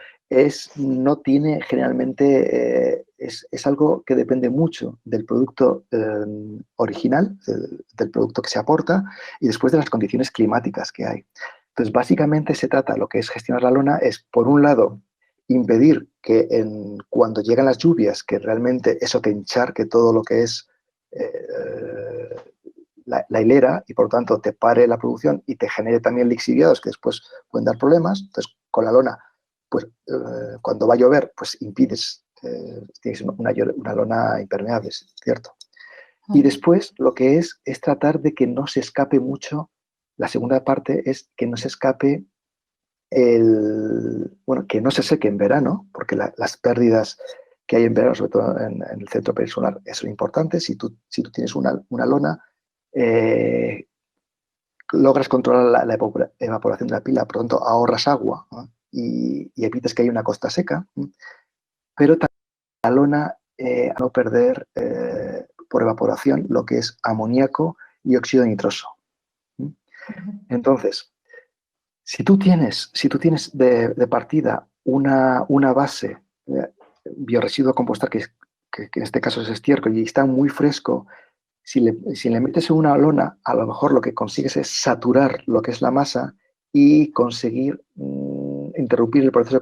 no tiene generalmente, es algo que depende mucho del producto original, del producto que se aporta y después de las condiciones climáticas que hay. Entonces, básicamente se trata, lo que es gestionar la lona es, por un lado, impedir que cuando llegan las lluvias, que realmente eso te encharque todo lo que es la hilera y por lo tanto te pare la producción y te genere también lixiviados que después pueden dar problemas. Entonces, con la lona, pues cuando va a llover, pues impides, tienes una lona impermeable, ¿cierto? Y después lo que es tratar de que no se escape mucho, la segunda parte es que no se escape que no se seque en verano, porque las pérdidas que hay en verano, sobre todo en el centro peninsular, es lo importante. Si tú tienes una lona, logras controlar la evaporación de la pila, por lo tanto ahorras agua, ¿no? y evitas que haya una costa seca, pero también la lona a no perder por evaporación lo que es amoníaco y óxido nitroso. Entonces, si tú tienes de partida una base bioresiduo compostar, que en este caso es estiércol, y está muy fresco, si le metes en una lona, a lo mejor lo que consigues es saturar lo que es la masa y conseguir interrumpir el proceso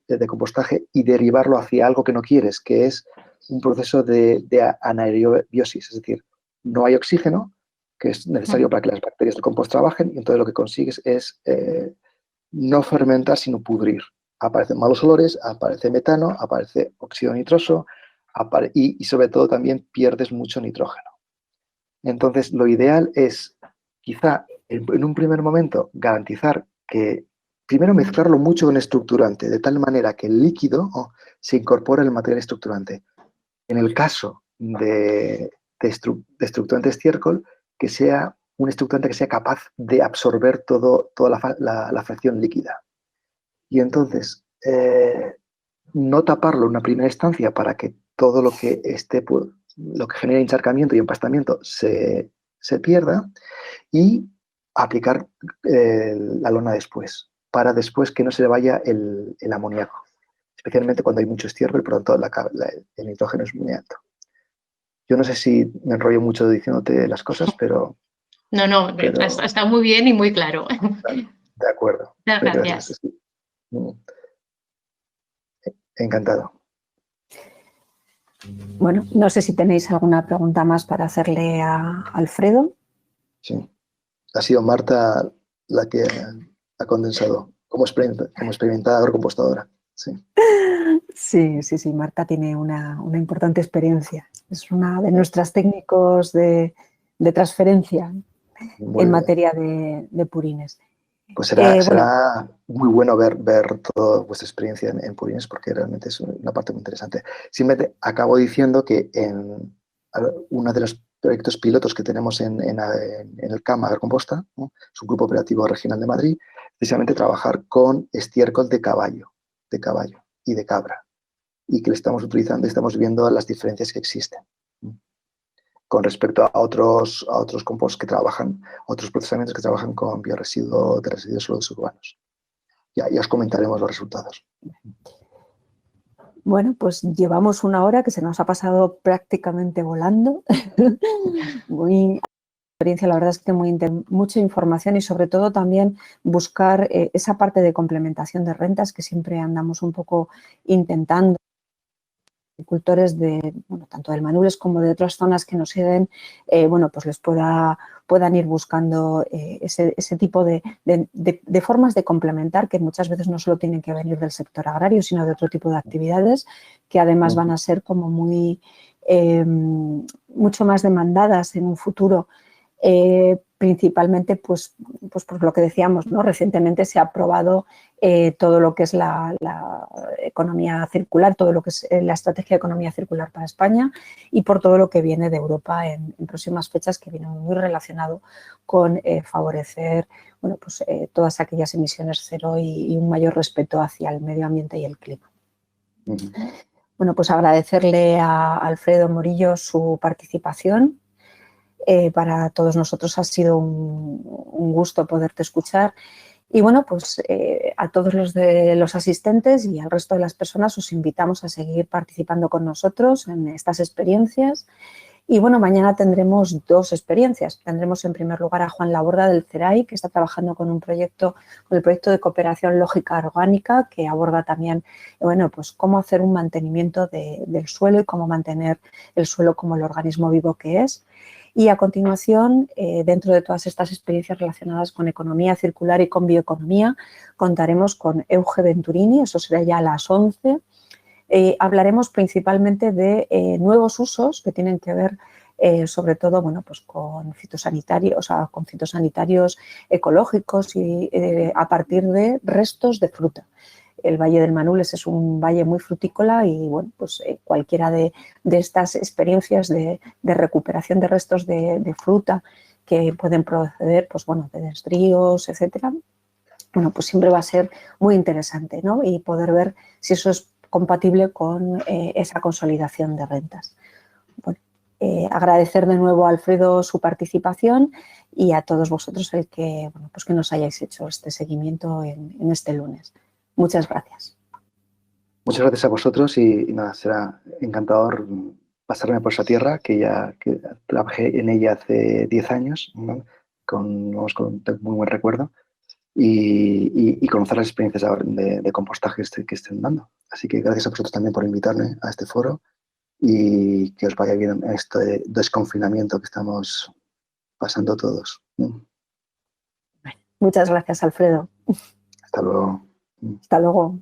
de compostaje y derivarlo hacia algo que no quieres, que es un proceso de anaerobiosis, es decir, no hay oxígeno, que es necesario para que las bacterias del compost trabajen, y entonces lo que consigues es no fermentar, sino pudrir. Aparecen malos olores, aparece metano, aparece óxido nitroso y sobre todo también pierdes mucho nitrógeno. Entonces, lo ideal es, quizá, en un primer momento, garantizar que, primero, mezclarlo mucho con estructurante, de tal manera que el líquido se incorpore en el material estructurante. En el caso de estructurante estiércol, que sea un estructurante que sea capaz de absorber toda la fracción líquida. Y entonces, no taparlo en una primera instancia para que todo lo que lo que genera encharcamiento y empastamiento se pierda, y aplicar la lona después, para después que no se le vaya el amoníaco, especialmente cuando hay mucho estiércol y por lo tanto el nitrógeno es muy alto. Yo no sé si me enrollo mucho diciéndote las cosas, pero... No, está muy bien y muy claro. De acuerdo. Muchas gracias. Encantado. Bueno, no sé si tenéis alguna pregunta más para hacerle a Alfredo. Sí. Ha sido Marta la que ha condensado como experimentada agrocompostadora. Sí. Sí, Marta tiene una importante experiencia. Es una de nuestras técnicos de transferencia Muy en bien. materia de purines. Pues Bueno, será muy bueno ver toda vuestra experiencia en purines, porque realmente es una parte muy interesante. Simplemente acabo diciendo que en uno de los proyectos pilotos que tenemos en el CAM Agrocomposta, ¿no? Es un grupo operativo regional de Madrid, precisamente trabajar con estiércol de caballo y de cabra, y que le estamos utilizando y estamos viendo las diferencias que existen con respecto a otros compost que trabajan, otros procesamientos que trabajan con biorresiduos de residuos sólidos urbanos. Ya os comentaremos los resultados. Bueno, pues llevamos una hora que se nos ha pasado prácticamente volando. Muy experiencia, la verdad es que mucha información y sobre todo también buscar esa parte de complementación de rentas que siempre andamos un poco intentando. Agricultores tanto del Manules como de otras zonas que nos siguen, pues les puedan ir buscando ese tipo de formas de complementar, que muchas veces no solo tienen que venir del sector agrario, sino de otro tipo de actividades que además van a ser como mucho más demandadas en un futuro. Principalmente, pues por lo que decíamos, ¿no? Recientemente se ha aprobado todo lo que es la economía circular, todo lo que es la estrategia de economía circular para España y por todo lo que viene de Europa en próximas fechas, que viene muy relacionado con favorecer todas aquellas emisiones cero y un mayor respeto hacia el medio ambiente y el clima. Bueno, pues agradecerle a Alfredo Morillo su participación. Para todos nosotros ha sido un gusto poderte escuchar y bueno, pues a todos los asistentes y al resto de las personas os invitamos a seguir participando con nosotros en estas experiencias y bueno, mañana tendremos dos experiencias. Tendremos en primer lugar a Juan Laborda del CERAI, que está trabajando con el proyecto de cooperación lógica orgánica, que aborda también, pues cómo hacer un mantenimiento del suelo y cómo mantener el suelo como el organismo vivo que es. Y a continuación, dentro de todas estas experiencias relacionadas con economía circular y con bioeconomía, contaremos con Euge Venturini, eso será ya a las 11. Hablaremos principalmente de nuevos usos que tienen que ver sobre todo pues con fitosanitarios, con fitosanitarios ecológicos y a partir de restos de fruta. El Valle del Manules es un valle muy frutícola y bueno, pues cualquiera de estas experiencias de recuperación de restos de fruta que pueden proceder de desríos, etcétera, pues siempre va a ser muy interesante, ¿no? Y poder ver si eso es compatible con esa consolidación de rentas. Bueno, agradecer de nuevo a Alfredo su participación y a todos vosotros el que, que nos hayáis hecho este seguimiento en este lunes. Muchas gracias. Muchas gracias a vosotros y nada, será encantador pasarme por esa tierra que trabajé en ella hace 10 años, ¿no? con muy buen recuerdo y conocer las experiencias de compostaje que estén dando. Así que gracias a vosotros también por invitarme a este foro y que os vaya bien en este desconfinamiento que estamos pasando todos. Muchas gracias, Alfredo. Hasta luego. Hasta luego.